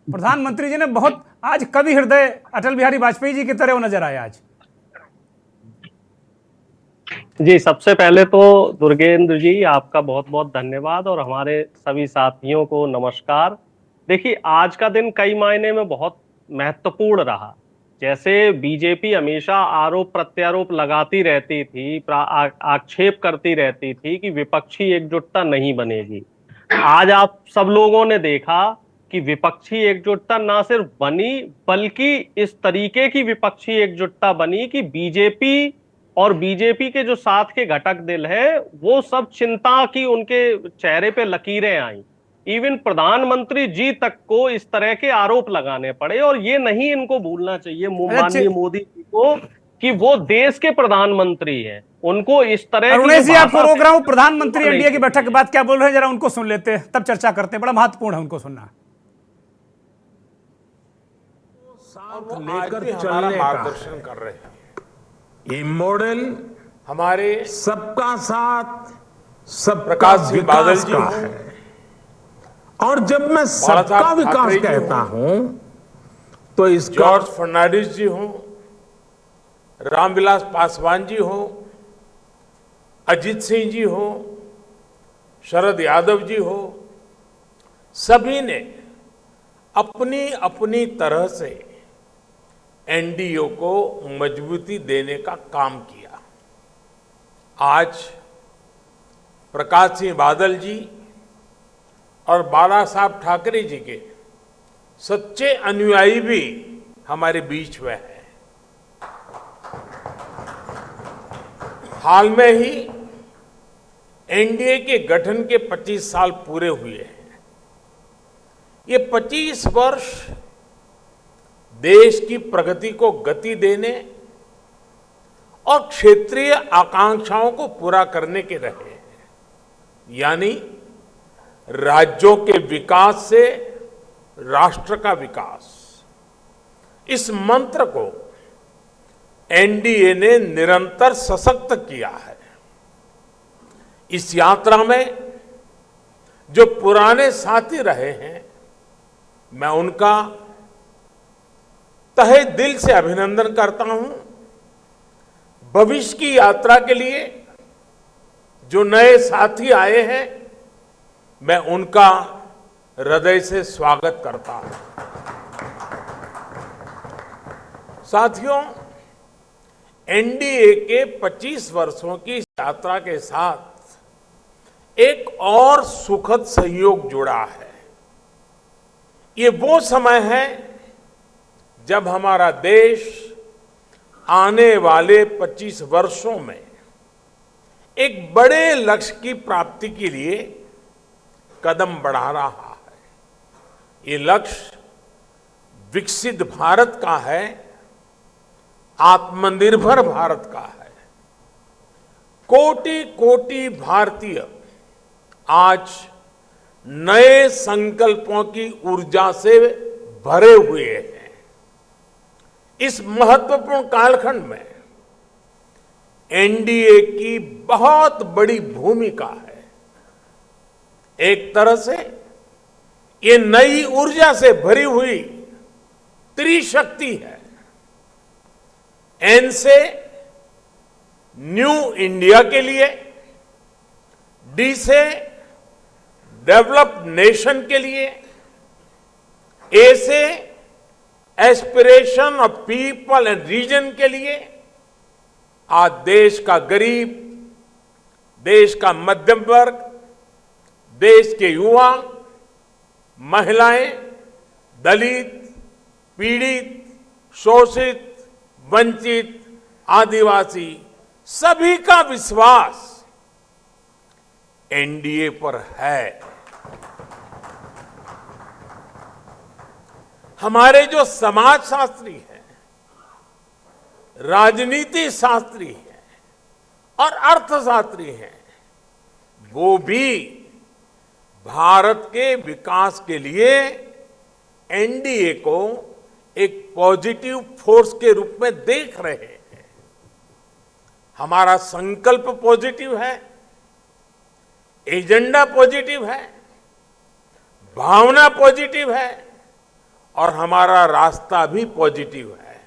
प्रधानमंत्री जी ने बहुत आज कवि हृदय अटल बिहारी वाजपेयी जी की तरह वो नजर आए आज। जी, सबसे पहले तो दुर्गेंद्र जी आपका बहुत बहुत धन्यवाद और हमारे सभी साथियों को नमस्कार। देखिए, आज का दिन कई मायने में बहुत महत्वपूर्ण रहा। जैसे बीजेपी हमेशा आरोप प्रत्यारोप लगाती रहती थी, आक्षेप करती रहती थी कि विपक्षी एकजुटता नहीं बनेगी। आज आप सब लोगों ने देखा कि विपक्षी एकजुटता ना सिर्फ बनी, बल्कि इस तरीके की विपक्षी एकजुटता बनी कि बीजेपी और बीजेपी के जो साथ के घटक दल है, वो सब चिंता की उनके चेहरे पे लकीरें आई। इवन प्रधानमंत्री जी तक को इस तरह के आरोप लगाने पड़े। और ये नहीं इनको भूलना चाहिए माननीय मोदी जी को कि वो देश के प्रधानमंत्री हैं। उनको इस तरह अरुणेश जी, आपको रोक रहा हूं। प्रधानमंत्री एनडीए की बैठक के बाद क्या बोल रहे हैं, जरा उनको सुन लेते हैं, तब चर्चा करते हैं। बड़ा महत्वपूर्ण है उनको सुनना। लेकर चलने मार्गदर्शन कर रहे हैं। ये मॉडल हमारे सबका साथ, सबका विकास का है। और जब मैं सबका विकास कहता हूं तो इस जॉर्ज फर्नांडिस जी हो, रामविलास पासवान जी हो, अजीत सिंह जी हो, शरद यादव जी हो, सभी ने अपनी अपनी तरह से एनडीए को मजबूती देने का काम किया। आज प्रकाश सिंह बादल जी और बाला साहब ठाकरे जी के सच्चे अनुयायी भी हमारे बीच में हैं। हाल में ही एनडीए के गठन के 25 साल पूरे हुए हैं। ये 25 वर्ष देश की प्रगति को गति देने और क्षेत्रीय आकांक्षाओं को पूरा करने के रहे हैं। यानी राज्यों के विकास से राष्ट्र का विकास, इस मंत्र को एनडीए ने निरंतर सशक्त किया है। इस यात्रा में जो पुराने साथी रहे हैं, मैं उनका तहे दिल से अभिनंदन करता हूं। भविष्य की यात्रा के लिए जो नए साथी आए हैं, मैं उनका हृदय से स्वागत करता हूं। साथियों, एनडीए के 25 वर्षों की यात्रा के साथ एक और सुखद संयोग जुड़ा है। ये वो समय है जब हमारा देश आने वाले 25 वर्षों में एक बड़े लक्ष्य की प्राप्ति के लिए कदम बढ़ा रहा है। ये लक्ष्य विकसित भारत का है, आत्मनिर्भर भारत का है। कोटि कोटि भारतीय आज नए संकल्पों की ऊर्जा से भरे हुए हैं। इस महत्वपूर्ण कालखंड में एनडीए की बहुत बड़ी भूमिका है। एक तरह से ये नई ऊर्जा से भरी हुई त्रिशक्ति है। एन से न्यू इंडिया के लिए, डी से डेवलप्ड नेशन के लिए, ए से aspiration of people and region के लिए। आज देश का गरीब, देश का मध्यम वर्ग, देश के युवा, महिलाएं, दलित, पीड़ित, शोषित, वंचित, आदिवासी, सभी का विश्वास एनडीए पर है। हमारे जो समाजशास्त्री हैं, राजनीति शास्त्री हैं और अर्थशास्त्री हैं, वो भी भारत के विकास के लिए एनडीए को एक पॉजिटिव फोर्स के रूप में देख रहे हैं। हमारा संकल्प पॉजिटिव है, एजेंडा पॉजिटिव है, भावना पॉजिटिव है और हमारा रास्ता भी पॉजिटिव है।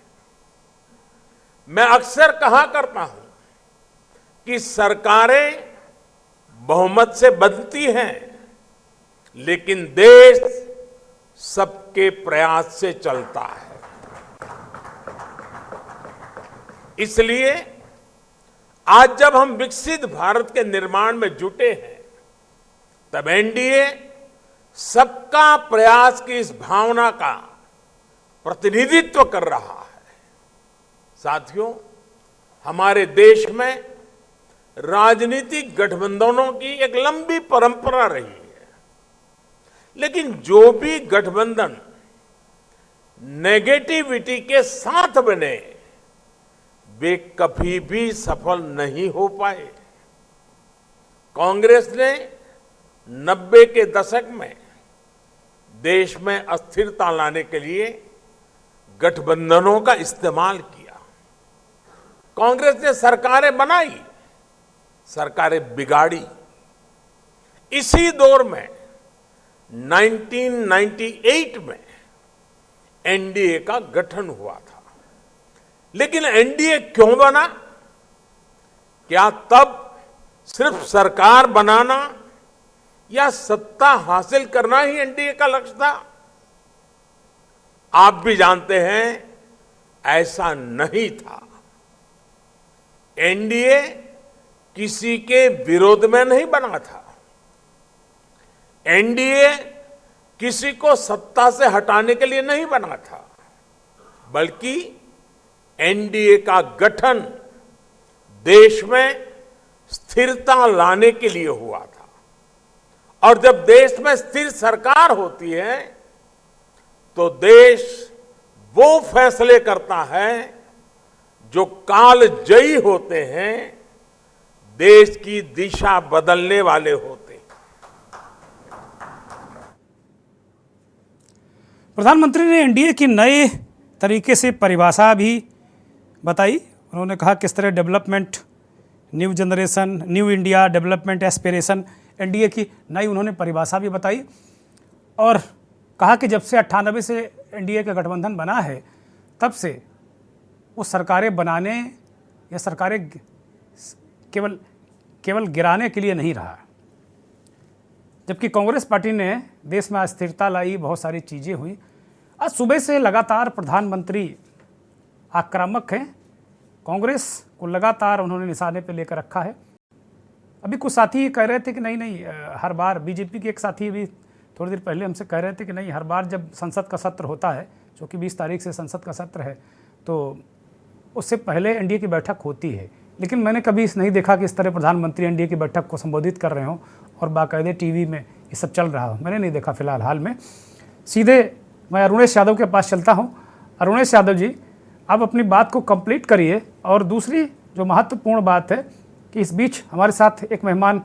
मैं अक्सर कहा करता हूं कि सरकारें बहुमत से बनती हैं, लेकिन देश सबके प्रयास से चलता है। इसलिए आज जब हम विकसित भारत के निर्माण में जुटे हैं, तब एनडीए सबका प्रयास की इस भावना का प्रतिनिधित्व कर रहा है। साथियों, हमारे देश में राजनीतिक गठबंधनों की एक लंबी परंपरा रही है, लेकिन जो भी गठबंधन नेगेटिविटी के साथ बने, वे कभी भी सफल नहीं हो पाए। कांग्रेस ने 90 के दशक में देश में अस्थिरता लाने के लिए गठबंधनों का इस्तेमाल किया। कांग्रेस ने सरकारें बनाई, सरकारें बिगाड़ी। इसी दौर में 1998 में एनडीए का गठन हुआ था। लेकिन एनडीए क्यों बना? क्या तब सिर्फ सरकार बनाना या सत्ता हासिल करना ही एनडीए का लक्ष्य था? आप भी जानते हैं, ऐसा नहीं था। एनडीए किसी के विरोध में नहीं बना था। एनडीए किसी को सत्ता से हटाने के लिए नहीं बना था, बल्कि एनडीए का गठन देश में स्थिरता लाने के लिए हुआ था। और जब देश में स्थिर सरकार होती है, तो देश वो फैसले करता है जो कालजयी होते हैं, देश की दिशा बदलने वाले होते हैं। प्रधानमंत्री ने एनडीए की नए तरीके से परिभाषा भी बताई। उन्होंने कहा किस तरह development, new generation, new India, development aspiration, NDA की नई उन्होंने परिभाषा भी बताई। और कहा कि जब से 98 से एनडीए का गठबंधन बना है, तब से वो सरकारें बनाने या सरकारें केवल गिराने के लिए नहीं रहा। जबकि कांग्रेस पार्टी ने देश में अस्थिरता लाई, बहुत सारी चीज़ें हुई। आज सुबह से लगातार प्रधानमंत्री आक्रामक हैं। कांग्रेस को लगातार उन्होंने निशाने पे लेकर रखा है। अभी कुछ साथी कह रहे थे कि नहीं हर बार, बीजेपी के एक साथी भी थोड़ी देर पहले हमसे कह रहे थे कि नहीं, हर बार जब संसद का सत्र होता है, जो कि 20 तारीख से संसद का सत्र है, तो उससे पहले एनडीए की बैठक होती है। लेकिन मैंने कभी नहीं देखा कि इस तरह प्रधानमंत्री एनडीए की बैठक को संबोधित कर रहे हों और बाकायदे टीवी में ये सब चल रहा हो। मैंने नहीं देखा फिलहाल हाल में। सीधे मैं अरुणेश यादव के पास चलता हूँ। अरुणेश यादव जी, आप अपनी बात को कंप्लीट करिए। और दूसरी जो महत्वपूर्ण बात है कि इस बीच हमारे साथ एक मेहमान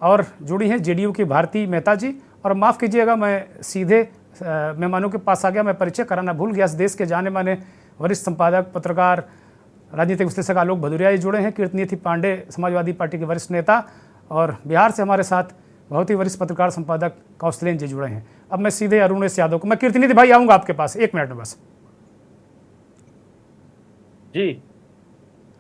और जुड़ी हैं, जेडीयू की भारती मेहता जी। और माफ़ कीजिएगा, मैं सीधे मेहमानों के पास आ गया, मैं परिचय कराना भूल गया। इस देश के जाने माने वरिष्ठ संपादक, पत्रकार, राजनीतिक विश्लेषक आलोक भदौरिया जी जुड़े हैं। कीर्तनिधि पांडे, समाजवादी पार्टी के वरिष्ठ नेता, और बिहार से हमारे साथ बहुत ही वरिष्ठ पत्रकार संपादक कौशलेन जी जुड़े हैं। अब मैं सीधे अरुणेश यादव को, मैं कीर्तनिधि भाई आऊँगा आपके पास 1 मिनट में बस। जी,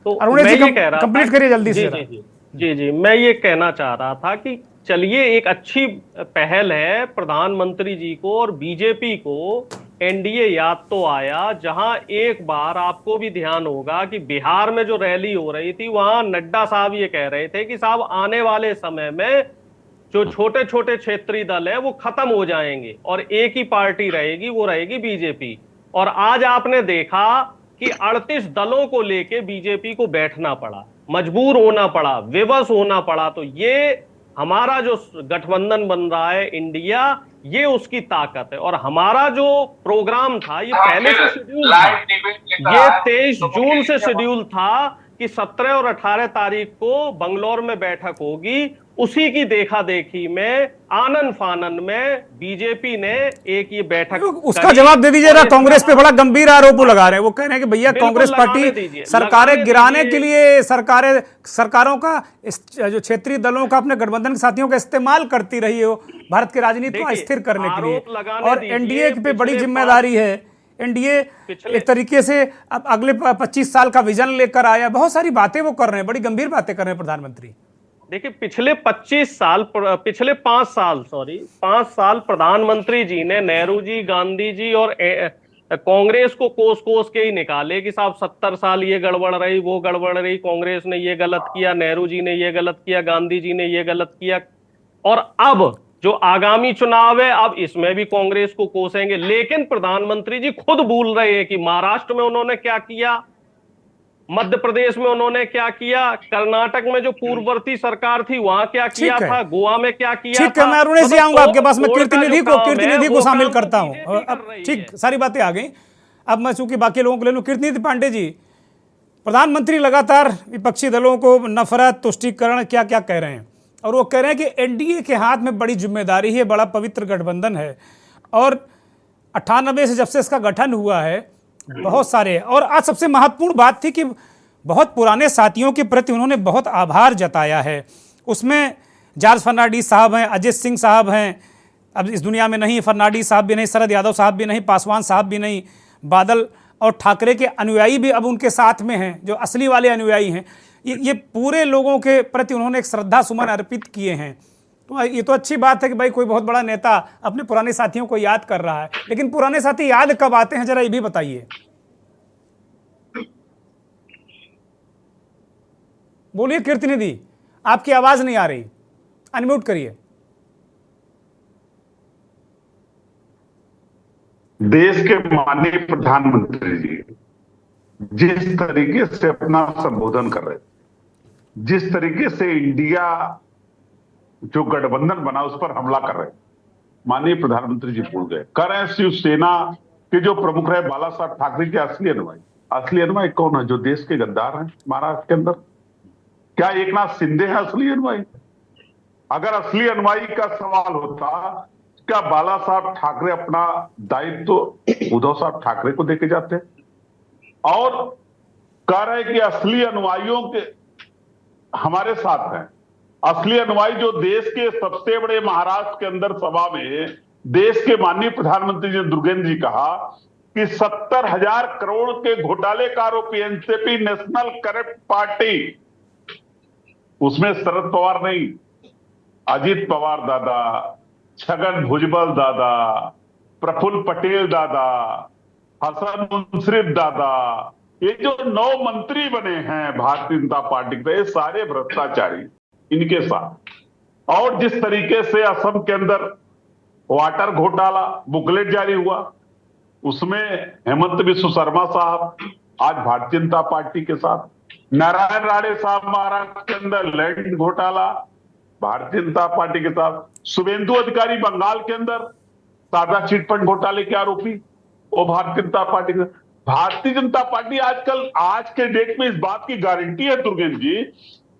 तो अरुण मैं जी ये कह रहा कंप्लीट था, करिए जल्दी जी से। जी जी जी जी, मैं ये कहना चाह रहा था कि चलिए एक अच्छी पहल है प्रधानमंत्री जी को और बीजेपी को एनडीए याद तो आया, जहां एक बार आपको भी ध्यान होगा कि बिहार में जो रैली हो रही थी वहां नड्डा साहब ये कह रहे थे कि साहब आने वाले समय में जो छोटे छोटे क्षेत्रीय दल है वो खत्म हो जाएंगे और एक ही पार्टी रहेगी, वो रहेगी बीजेपी। और आज आपने देखा कि 38 दलों को लेके बीजेपी को बैठना पड़ा, मजबूर होना पड़ा, विवश होना पड़ा। तो ये हमारा जो गठबंधन बन रहा है इंडिया, ये उसकी ताकत है। और हमारा जो प्रोग्राम था ये पहले से शेड्यूल था, ये 23 जून से शेड्यूल था कि 17 और 18 तारीख को बंगलौर में बैठक होगी। उसी की देखा देखी में आनन फानन में बीजेपी ने एक ये बैठक उसका जवाब दे दीजिए ना। कांग्रेस पे बड़ा गंभीर आरोप लगा रहे हैं, वो कह रहे हैं कि भैया कांग्रेस पार्टी सरकारें गिराने के लिए सरकारों का जो क्षेत्रीय दलों का अपने गठबंधन के साथियों का इस्तेमाल करती रही हो भारत की राजनीति को अस्थिर करने के लिए, और एनडीए पे बड़ी जिम्मेदारी है। एनडीए एक तरीके से अब अगले 25 साल का विजन लेकर आया, बहुत सारी बातें वो कर रहे हैं, बड़ी गंभीर बातें कर रहे हैं प्रधानमंत्री। देखिए पिछले 5 साल प्रधानमंत्री जी ने नेहरू जी, गांधी जी और कांग्रेस को कोस कोस के ही निकाले कि साहब 70 साल ये गड़बड़ रही, वो गड़बड़ रही, कांग्रेस ने ये गलत किया, नेहरू जी ने ये गलत किया, गांधी जी ने ये गलत किया। और अब जो आगामी चुनाव है, अब इसमें भी कांग्रेस को कोसेंगे। लेकिन प्रधानमंत्री जी खुद भूल रहे हैं कि महाराष्ट्र में उन्होंने क्या किया, मध्य प्रदेश में उन्होंने क्या किया, कर्नाटक में जो पूर्ववर्ती सरकार थी वहां क्या किया था, गोवा में क्या किया ठीक है, मैं अरुण जी आऊंगा आपके पास, मैं कीर्तिनिधि को शामिल करता हूं। अब ठीक सारी बातें आ गई, अब मैं चूंकि बाकी लोगों को ले लूं। कीर्तिनिधि पांडे जी, प्रधानमंत्री लगातार विपक्षी दलों को नफरत, तुष्टीकरण क्या क्या कह रहे हैं, और वो कह रहे हैं कि एनडीए के हाथ में बड़ी जिम्मेदारी है, बड़ा पवित्र गठबंधन है, और 98 से जब से इसका गठन हुआ है बहुत सारे, और आज सबसे महत्वपूर्ण बात थी कि बहुत पुराने साथियों के प्रति उन्होंने बहुत आभार जताया है। उसमें जॉर्ज फर्नांडीज साहब हैं, अजित सिंह साहब हैं, अब इस दुनिया में नहीं, फर्नांडीज साहब भी नहीं, शरद यादव साहब भी नहीं, पासवान साहब भी नहीं, बादल और ठाकरे के अनुयायी भी अब उनके साथ में हैं, जो असली वाले अनुयायी हैं। ये पूरे लोगों के प्रति उन्होंने एक श्रद्धा सुमन अर्पित किए हैं। तो ये तो अच्छी बात है कि भाई कोई बहुत बड़ा नेता अपने पुराने साथियों को याद कर रहा है, लेकिन पुराने साथी याद कब आते हैं, जरा ये भी बताइए। बोलिए कीर्तिनिधि, आपकी आवाज नहीं आ रही, अनम्यूट करिए। देश के माननीय प्रधानमंत्री जी जिस तरीके से अपना संबोधन कर रहे थे, जिस तरीके से इंडिया जो गठबंधन बना उस पर हमला कर रहे, माननीय प्रधानमंत्री जी भूल गए। कर रहे शिवसेना के जो प्रमुख रहे बाला साहब ठाकरे के असली अनुयायी कौन है? जो देश के गद्दार हैं महाराष्ट्र के अंदर। क्या एकनाथ शिंदे है असली अनुयायी? अगर असली अनुयायी का सवाल होता, क्या बाला साहब ठाकरे अपना दायित्व तो उद्धव साहब ठाकरे को देके जाते? और कह रहे कि असली अनुयायियों के हमारे साथ हैं। असली अनुयायी जो देश के सबसे बड़े महाराष्ट्र के अंदर सभा में देश के माननीय प्रधानमंत्री जी दुर्गेंद्र जी कहा कि 70,000 करोड़ के घोटाले का आरोपी एनसीपी, नेशनल करप्ट पार्टी, उसमें शरद पवार नहीं, अजित पवार दादा, छगन भुजबल दादा, प्रफुल्ल पटेल दादा, हसन मुश्रीफ दादा, ये जो 9 मंत्री बने हैं भारतीय जनता पार्टी के, ये सारे भ्रष्टाचारी इनके साथ। और जिस तरीके से असम के अंदर वाटर घोटाला बुकलेट जारी हुआ, उसमें हेमंत बिस्व शर्मा साहब आज भारतीय जनता पार्टी के साथ, नारायण राणे साहब महाराष्ट्र के अंदर लैंड घोटाला भारतीय जनता पार्टी के साथ, शुभेंदु अधिकारी बंगाल के अंदर सादा चिटफंड घोटाले के आरोपी, वो भारतीय जनता पार्टी के। भारतीय जनता पार्टी आजकल आज के डेट में इस बात की गारंटी है दुर्गेंद्र जी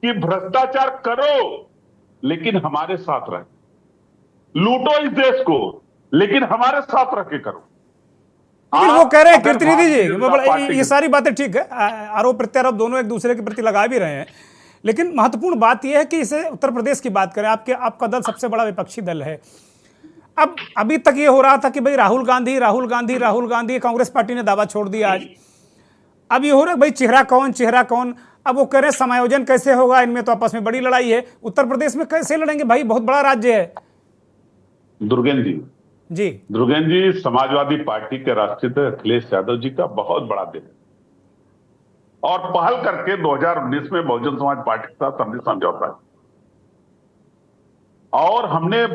कि भ्रष्टाचार करो लेकिन हमारे साथ रहे, लूटो इस देश को लेकिन हमारे साथ रह के करो। लेकिन वो कह रहे हैं कीर्तिनिधि जी, ये सारी बातें ठीक है, आरोप प्रत्यारोप दोनों एक दूसरे के प्रति लगा भी रहे हैं, लेकिन महत्वपूर्ण बात यह है कि इसे उत्तर प्रदेश की बात करें, आपका दल सबसे बड़ा विपक्षी दल है। अब अभी तक ये हो रहा था कि भाई राहुल गांधी, कांग्रेस पार्टी ने दावा छोड़ दिया आज, अब ये हो रहा है भाई चेहरा कौन। अब वो कह रहे हैं समायोजन कैसे होगा, इनमें तो आपस में बड़ी लड़ाई है। उत्तर प्रदेश में कैसे लड़ेंगे भाई, बहुत बड़ा राज्य है। दुर्गेंद्र जी दुर्गेंद्र जी, समाजवादी पार्टी के राष्ट्रीय अध्यक्ष अखिलेश यादव जी का बहुत बड़ा दिन है और पहल करके 2019 में बहुजन समाज पार्टी के साथ हमने समझौता किया और हमने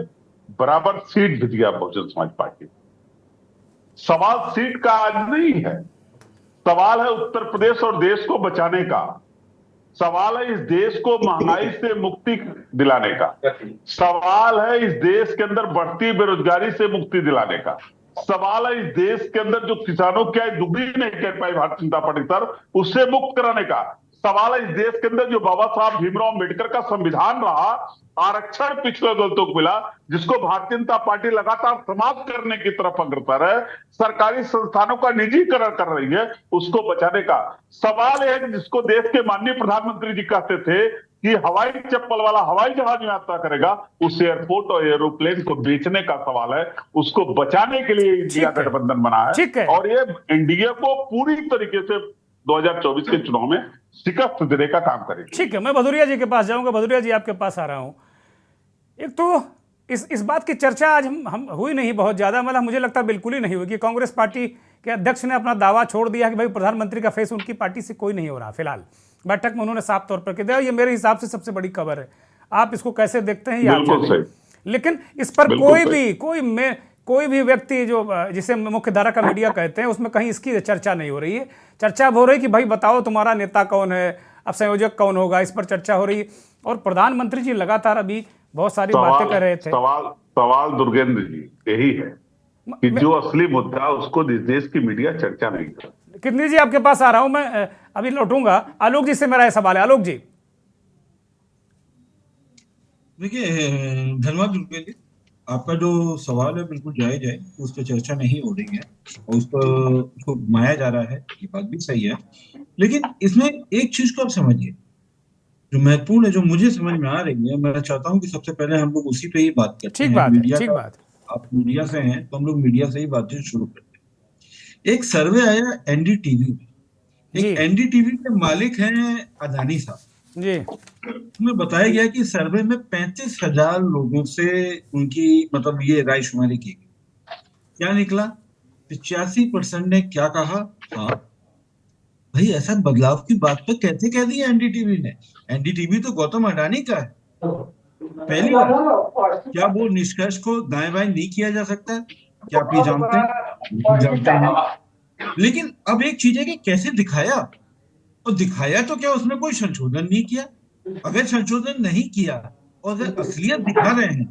बराबर सीट भी दिया बहुजन समाज पार्टी। सवाल सीट का आज नहीं है, सवाल है उत्तर प्रदेश और देश को बचाने का। सवाल है इस देश को महंगाई से मुक्ति दिलाने का। सवाल है इस देश के अंदर बढ़ती बेरोजगारी से मुक्ति दिलाने का। सवाल है इस देश के अंदर जो किसानों की आय दुगनी नहीं कर पाई भारतीय जनता पार्टी सर, उससे मुक्त कराने का। सवाल है इस देश के अंदर जो बाबा साहब भीमराव अम्बेडकर का संविधान रहा, आरक्षण पिछड़े दलितों को मिला, जिसको भारतीय जनता पार्टी लगातार समाप्त करने की तरफ अग्रसर है, सरकारी संस्थानों का निजीकरण कर रही है, उसको बचाने का। सवाल यह है कि जिसको देश के माननीय प्रधानमंत्री जी कहते थे कि हवाई चप्पल वाला हवाई जहाज में यात्रा करेगा, उस एयरपोर्ट और एरोप्लेन को बेचने का सवाल है। उसको बचाने के लिए इंडिया गठबंधन बना है और ये एनडीए को पूरी तरीके से 2024 के चुनाव में शिकस्त देने का काम करेगी। ठीक है, मैं भदौरिया जी के पास जाऊंगा। भदौरिया जी आपके पास आ रहा हूं। एक तो इस बात की चर्चा आज हम हुई नहीं बहुत ज्यादा, मतलब मुझे लगता है बिल्कुल ही नहीं हुई कि कांग्रेस पार्टी के अध्यक्ष ने अपना दावा छोड़ दिया कि भाई प्रधानमंत्री का फेस उनकी पार्टी से कोई नहीं हो रहा। फिलहाल बैठक में उन्होंने साफ तौर पर कह दिया। ये मेरे हिसाब से सबसे बड़ी खबर है। आप इसको कैसे देखते हैं? लेकिन इस पर कोई भी व्यक्ति जो जिसे मुख्य धारा का मीडिया कहते हैं, उसमें कहीं इसकी चर्चा नहीं हो रही है। चर्चा हो रही है कि भाई बताओ तुम्हारा नेता कौन है, अब संयोजक कौन होगा, इस पर चर्चा हो रही है। और प्रधानमंत्री जी लगातार अभी बहुत सारी बातें कर रहे थे। सवाल दुर्गेंद्र जी यही है कि जो असली मुद्दा उसको देश की मीडिया चर्चा नहीं कर। कितनी जी आपके पास आ रहा हूं मैं, अभी लौटूंगा। आलोक जी से मेरा सवाल है। आलोक जी देखिए, धन्यवाद दुर्गेंद्र जी, आपका जो सवाल है बिल्कुल जायज है। उस पर चर्चा नहीं हो रही है और उसको घुमाया जा रहा है, ये बात भी सही है। लेकिन इसमें एक चीज को आप समझिए जो महत्वपूर्ण है, जो मुझे समझ में आ रही है। मैं चाहता हूं कि सबसे पहले हम लोग उसी पे ही बात करते हैं। आप मीडिया से हैं तो हम लोग मीडिया से ही बातचीत शुरू करते हैं। एक सर्वे आया एनडीटीवी में, एक एनडीटीवी के मालिक हैं अदानी साहब जी। उसमें बताया गया कि सर्वे में 35,000 लोगों से उनकी मतलब ये राय शुमारी की गई। क्या निकला? 85% ने क्या कहा? हाँ भाई, ऐसा बदलाव की बात पे कैसे कह दी एनडीटीवी ने? एनडीटीवी तो गौतम अडानी का है। पहली बात, क्या वो निष्कर्ष को दाएं बाएं नहीं किया जा सकता? क्या आप ये जानते हैं? जानते हैं। लेकिन अब एक चीज है कि कैसे दिखाया, और दिखाया तो क्या उसमें कोई संशोधन नहीं किया? अगर संशोधन नहीं किया और अगर असलियत दिखा रहे हैं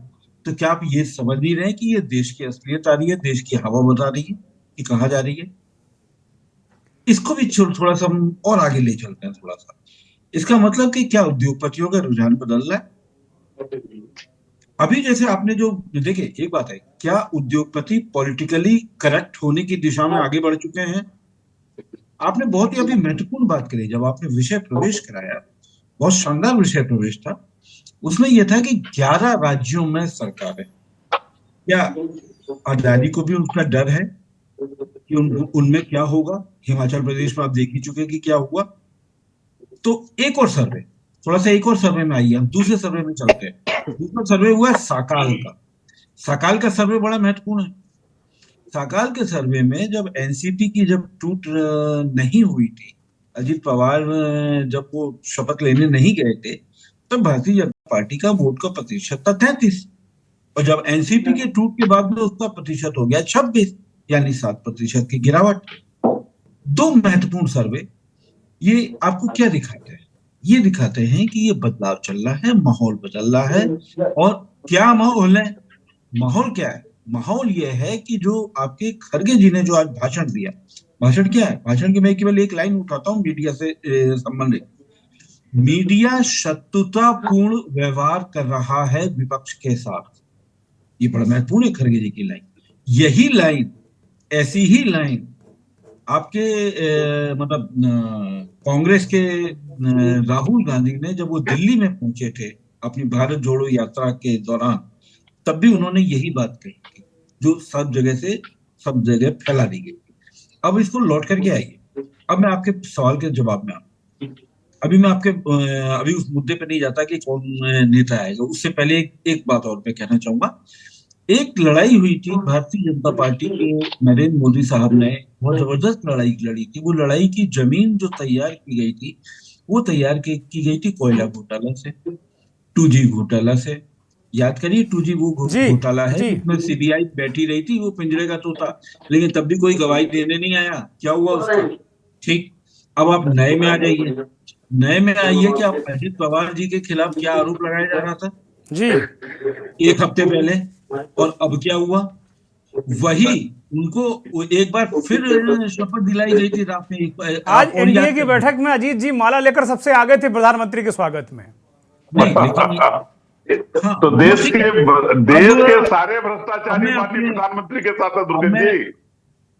तो क्या आप ये समझ नहीं रहे कि ये देश की असलियत आ रही है, देश की हवा बता रही है कि कहाँ जा रही है? इसको भी थोड़ा सा हम और आगे ले चलते हैं थोड़ा सा। इसका मतलब कि क्या उद्योगपतियों का रुझान बदल रहा है? अभी जैसे आपने जो देखे, एक बात है, क्या उद्योगपति पॉलिटिकली करेक्ट होने की दिशा में आगे बढ़ चुके हैं? आपने बहुत ही अभी महत्वपूर्ण बात करी जब आपने विषय प्रवेश कराया, बहुत शानदार विषय प्रवेश था। उसमें यह था कि 11 राज्यों में सरकार है। क्या अदानी को भी उनका डर है कि उनमें क्या होगा? हिमाचल प्रदेश में आप देख ही चुके कि क्या हुआ। तो एक और सर्वे, थोड़ा सा एक और सर्वे में आइए, हम दूसरे सर्वे में चलते हैं। दूसरा सर्वे हुआ है साकाल का। साकाल का सर्वे बड़ा महत्वपूर्ण है। साकाल के सर्वे में जब एनसीपी की जब टूट नहीं हुई थी, अजित पवार जब वो शपथ लेने नहीं गए थे, तब भारतीय जनता पार्टी का वोट का प्रतिशत था 33, और जब एनसीपी के टूट के बाद में उसका प्रतिशत हो गया 26, यानी 7% की गिरावट। दो महत्वपूर्ण सर्वे ये आपको क्या दिखाते हैं? ये दिखाते हैं कि ये बदलाव चल रहा है, माहौल बदल रहा है। और क्या माहौल है? माहौल क्या है? माहौल ये है कि जो आपके खड़गे जी ने जो आज भाषण दिया, भाषण क्या है? भाषण की मैं केवल एक लाइन उठाता हूँ मीडिया से संबंधित। मीडिया शत्रुतापूर्ण व्यवहार कर रहा है विपक्ष के साथ। ये बड़ा महत्वपूर्ण है खड़गे जी की लाइन। यही लाइन, ऐसी ही लाइन आपके मतलब कांग्रेस के राहुल गांधी ने जब वो दिल्ली में पहुंचे थे अपनी भारत जोड़ो यात्रा के दौरान, तब भी उन्होंने यही बात कही जो सब जगह फैला दी गई। अब इसको लौट करके आइए, अब मैं आपके सवाल के जवाब में आऊँ। अभी मैं अभी उस मुद्दे पे नहीं जाता कि कौन नेता आएगा, उससे पहले एक बात और मैं कहना चाहूंगा। एक लड़ाई हुई थी भारतीय जनता पार्टी के, नरेंद्र मोदी साहब ने बहुत जबरदस्त लड़ाई लड़ी थी। वो लड़ाई की जमीन जो तैयार की गई थी, वो तैयार की गई थी कोयला घोटाला से, 2G घोटाला से। याद करिए, 2G वो घोटाला है जिसमें सीबीआई बैठी रही थी, वो पिंजरे का तोता, लेकिन तब भी कोई गवाही देने नहीं आया। क्या हुआ उसका? ठीक। अब आप नए में आ जाइए, नए में आइए कि आप अजित पवार जी के खिलाफ क्या आरोप लगाया जा रहा था जी एक हफ्ते पहले, और अब क्या हुआ? वही उनको एक बार फिर शपथ दिलाई गई थी रात में। आज एनडीए की बैठक में अजीत जी माला लेकर सबसे आगे थे प्रधानमंत्री के स्वागत में। नहीं, लेकिन हाँ, तो देश के सारे भ्रष्टाचारी माननीय प्रधानमंत्री के साथ है दुर्गेश जी।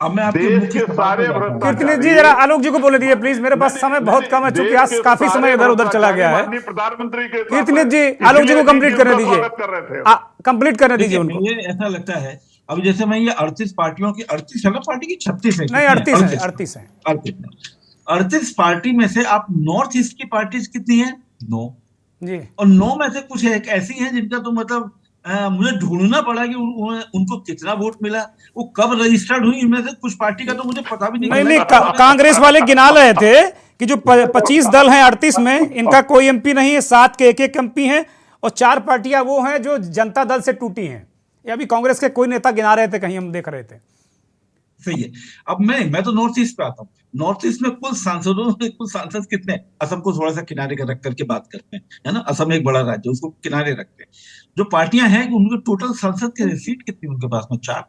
अब मैं आपके देश के सारे कीर्तनेश जी जरा आलोक जी को बोले दीजिए प्लीज, मेरे पास समय बहुत कम है, चूंकि आज काफी समय इधर उधर चला गया है। प्रधानमंत्री के कीर्तनेश जी आलोक जी को कंप्लीट करने दीजिए, कंप्लीट करने दीजिए उनको। मुझे ऐसा लगता है, अब जैसे मैं ये 38 पार्टियों की, 38 है ना पार्टी की, 36 है? नहीं 38 है। 38 पार्टी में से आप नॉर्थ ईस्ट की पार्टीज कितनी है? 9 जी। और 9 में से कुछ एक ऐसी हैं जिनका तो मतलब मुझे ढूंढना पड़ा कि उनको कितना वोट मिला, वो कब रजिस्टर्ड हुई। इनमें से कुछ पार्टी का तो मुझे पता भी नहीं। कांग्रेस वाले गिना रहे थे कि जो 25 दल हैं 38 में, इनका कोई एमपी नहीं है, 7 के एक एमपी हैं, और 4 पार्टियां वो हैं जो जनता दल से टूटी हैं। ये अभी कांग्रेस के कोई नेता गिना रहे थे, कहीं हम देख रहे थे। सही है। अब मैं तो नॉर्थ ईस्ट पे आता हूँ। नॉर्थ ईस्ट में कुल सांसद कितने? असम को थोड़ा सा किनारे रख करके बात करते हैं, है ना। असम एक बड़ा राज्य, उसको किनारे रखते हैं। जो पार्टियां हैं उनके टोटल सांसद के सीट कितनी उनके पास में? 4।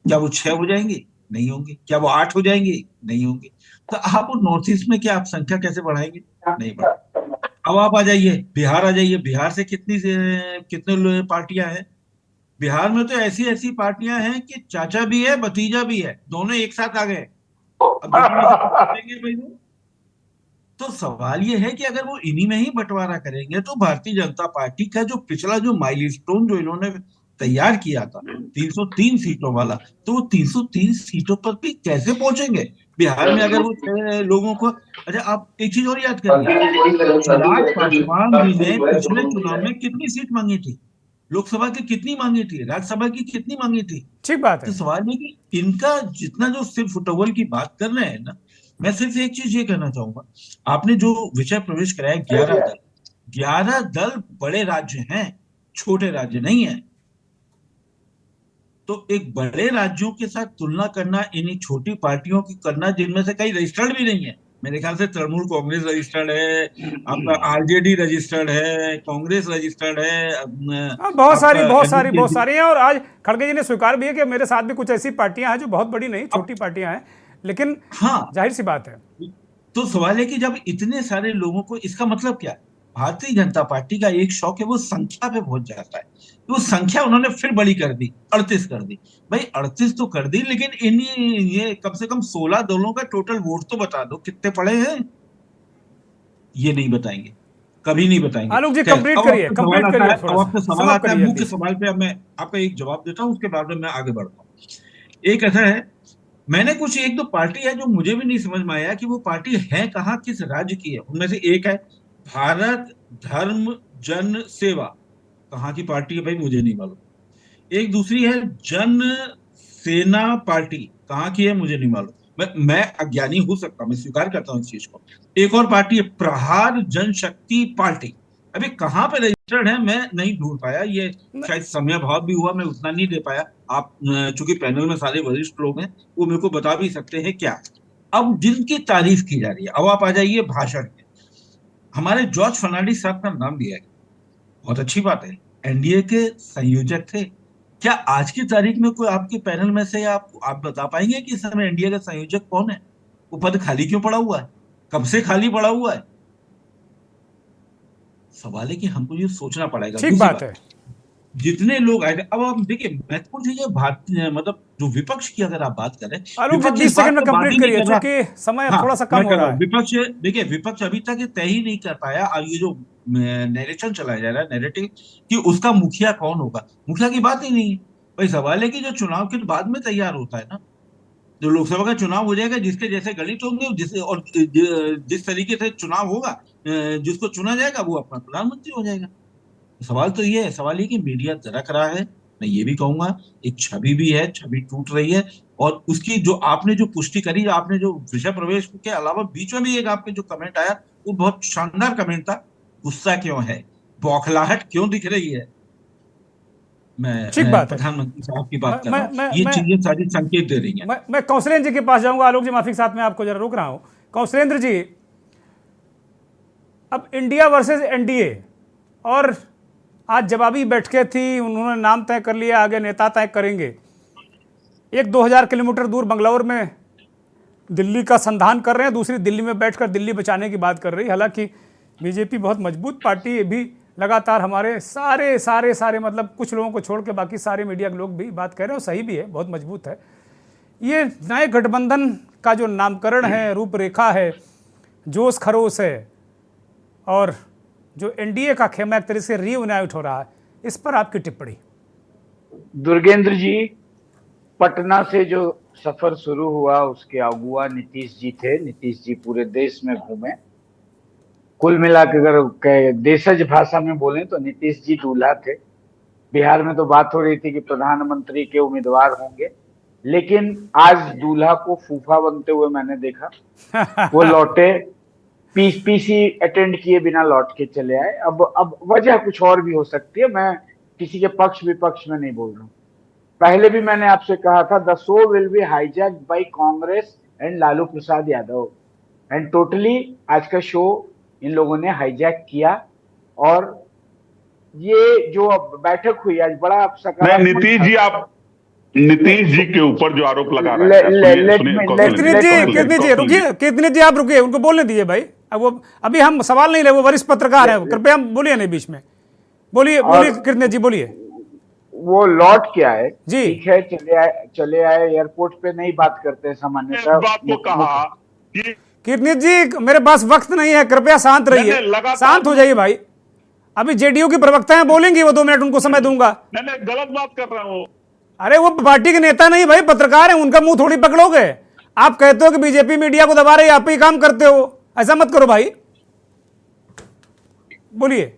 क्या वो 6 हो जाएंगे? नहीं होंगे। क्या वो 8 हो जाएंगे? नहीं होंगे। तो आप नॉर्थ ईस्ट में क्या आप संख्या कैसे बढ़ाएंगे? नहीं बढ़ा। अब आप आ जाइए बिहार, आ जाइए बिहार से कितने पार्टियां हैं? बिहार में तो ऐसी ऐसी पार्टियां हैं कि चाचा भी है भतीजा भी है, दोनों एक साथ आ गए। अब तो सवाल ये है कि अगर वो इन्हीं में ही बंटवारा करेंगे तो भारतीय जनता पार्टी का जो पिछला जो माइलस्टोन जो इन्होंने तैयार किया था 303 सीटों वाला, तो वो 303 सीटों पर भी कैसे पहुंचेंगे? बिहार में अगर वो 6 लोगों को, अच्छा आप एक चीज और याद करिए, चिराग पासवान जी ने पिछले चुनाव में कितनी सीट मांगी थी? लोकसभा की कितनी मांगी थी? राज्यसभा की कितनी मांगी थी? ठीक बात है। तो सवाल है कि इनका जितना जो सिर्फ फुटबॉल की बात कर रहे हैं ना, मैं सिर्फ एक चीज ये कहना चाहूंगा, आपने जो विषय प्रवेश कराया 11 दल बड़े राज्य हैं, छोटे राज्य नहीं है। तो एक बड़े राज्यों के साथ तुलना करना इन्हीं छोटी पार्टियों की करना, जिनमें से कई रजिस्टर्ड भी नहीं है। मेरे ख्याल से तृणमूल कांग्रेस रजिस्टर्ड है, आपका आरजेडी रजिस्टर्ड है, कांग्रेस रजिस्टर्ड है, बहुत सारी हैं। और आज खड़गे जी ने स्वीकार भी है कि मेरे साथ भी कुछ ऐसी पार्टियां हैं जो बहुत बड़ी नहीं, छोटी पार्टियां हैं, लेकिन हाँ जाहिर सी बात है। तो सवाल है कि जब इतने सारे लोगों को, इसका मतलब क्या है? भारतीय जनता पार्टी का एक शौक है वो संख्या पे पहुंच जाता है। तो वो संख्या उन्होंने फिर बड़ी कर दी, 38 कर दी। भाई 38 तो कर दी, लेकिन ये कम से कम 16 दलों का टोटल वोट तो बता दो कितने पड़े हैं। ये नहीं बताएंगे, कभी नहीं बताएंगे। आलोक जी कंप्लीट करिए। अब आपका सवाल आता है, मुख्य सवाल पे अब मैं आपका एक जवाब देता हूँ, उसके बाद में मैं आगे बढ़ता हूँ। एक ऐसा है, मैंने कुछ 1-2 पार्टी है जो मुझे भी नहीं समझ में आया कि वो पार्टी है कहाँ, किस राज्य की है। उनमें से एक है भारत धर्म जन सेवा, कहाँ की पार्टी है भाई मुझे नहीं मालूम। एक दूसरी है जन सेना पार्टी, कहाँ की है मुझे नहीं मालूम। मैं अज्ञानी हो सकता हूं, मैं स्वीकार करता हूं इस चीज को। एक और पार्टी है प्रहार जनशक्ति पार्टी, अभी कहाँ पे रजिस्टर्ड है मैं नहीं ढूंढ पाया, ये शायद समय अभाव भी हुआ, मैं उतना नहीं दे पाया। आप चूंकि पैनल में सारे वरिष्ठ लोग हैं, वो मेरे को बता भी सकते हैं क्या। अब जिनकी तारीफ की जा रही है, अब आप आ जाइए भाषण में। हमारे जॉर्ज फर्नांडिस साहब का नाम लिया गया, बहुत अच्छी बात है, एनडीए के संयोजक थे। क्या आज की तारीख में कोई आपके पैनल में से आप बता पाएंगे कि इस समय एनडीए का संयोजक कौन है? वो पद खाली क्यों पड़ा हुआ है? कब से खाली पड़ा हुआ है? सवाल है कि हमको ये सोचना पड़ेगा। ठीक बात है। जितने लोग आए थे, अब आप देखिए महत्वपूर्ण चीज है भारतीय मतलब जो विपक्ष की अगर आप बात करें, 20 सेकंड में कंप्लीट करिए क्योंकि समय थोड़ा सा कम हो रहा है। विपक्ष देखिए, विपक्ष अभी तक तय ही नहीं कर पाया, और ये जो नैरेशन चलाया जा रहा है, नैरेटिव कि उसका मुखिया कौन होगा, मुखिया की बात ही नहीं है। भाई सवाल है कि जो चुनाव के बाद में तैयार होता है ना, जो लोकसभा का चुनाव हो जाएगा, जिसके जैसे गणित होंगे, जिस तरीके से चुनाव होगा, जिसको चुना जाएगा वो अपना प्रधानमंत्री हो जाएगा। सवाल तो ये है, सवाल ये कि मीडिया तरक रहा है। मैं ये भी कहूंगा एक छवि भी है, छवि टूट रही है, और उसकी जो आपने जो पुष्टि करी, आपने जो विषय प्रवेश के अलावा बीच में भी एक आपके जो कमेंट आया वो बहुत शानदार कमेंट था। गुस्सा क्यों है, बौखलाहट क्यों दिख रही है? ठीक बात है। प्रधानमंत्री साहब की बात कर रहा हूं। ये चीजें सारी संकेत दे रही हैं। मैं कौशलेंद्र जी के पास जाऊंगा। आलोक जी माफी के साथ में आपको जरा रोक रहा हूं। कौशलेंद्र जी, अब इंडिया वर्सेस एनडीए, और आज जवाबी बैठकें थी, उन्होंने नाम तय कर लिया, आगे नेता तय करेंगे। एक 2000 किलोमीटर दूर बंगलौर में दिल्ली का संधान कर रहे हैं, दूसरी दिल्ली में बैठकर दिल्ली बचाने की बात कर रही है। हालांकि बीजेपी बहुत मजबूत पार्टी है, भी लगातार हमारे सारे मतलब कुछ लोगों को छोड़ के बाकी सारे मीडिया के लोग भी बात कर रहे हैं, और सही भी है, बहुत मजबूत है। ये नए गठबंधन का जो नामकरण है, रूपरेखा है, जोश खरोश है, और जो एनडीए का खेमा एक तरह से रीयूनाइट हो रहा है, इस पर आपकी टिप्पणी? दुर्गेंद्र जी, पटना से जो सफर शुरू हुआ उसके अगुआ नीतीश जी थे। नीतीश जी पूरे देश में घूमे। कुल मिलाकर अगर देशज भाषा में बोले तो नीतीश जी दूल्हा थे। बिहार में तो बात हो रही थी कि प्रधानमंत्री के उम्मीदवार होंगे, लेकिन आज दूल्हा को फूफा बनते हुए मैंने देखा। वो लौटे, पीसी अटेंड किए बिना लौट के चले आए। अब वजह कुछ और भी हो सकती है, मैं किसी के पक्ष विपक्ष में नहीं बोल रहा हूँ। पहले भी मैंने आपसे कहा था, the show will be hijacked by Congress and Lalu Prasad Yadav, and totally आज का शो इन लोगों ने हाईजैक किया। और ये जो बैठक हुई आज बड़ा सकारात्मक। नीतीश जी के ऊपर जो आरोप लगा रहे हैं, कीर्तनी जी आप रुकिए, उनको बोलने दीजिए भाई। अब वो अभी हम सवाल नहीं ले, वो वरिष्ठ पत्रकार हैं, कृपया बोलिए नहीं बीच में। बोलिए कीर्तनी जी, बोलिए। वो लौट के आए, ठीक है, चले आए एयरपोर्ट पे, नहीं बात करते सामान्यतः। कीर्तनी जी, मेरे पास वक्त नहीं है, कृपया शांत रहिए, शांत हो जाइए भाई। अभी जेडीयू की प्रवक्ता हैं, बोलेंगी वो 2 मिनट, उनको समय दूंगा। नहीं, गलत बात कर रहा हूँ। अरे वो पार्टी के नेता नहीं भाई, पत्रकार हैं, उनका मुंह थोड़ी पकड़ोगे। आप कहते हो कि बीजेपी मीडिया को दबा रही है, आप ही काम करते हो, ऐसा मत करो भाई। बोलिए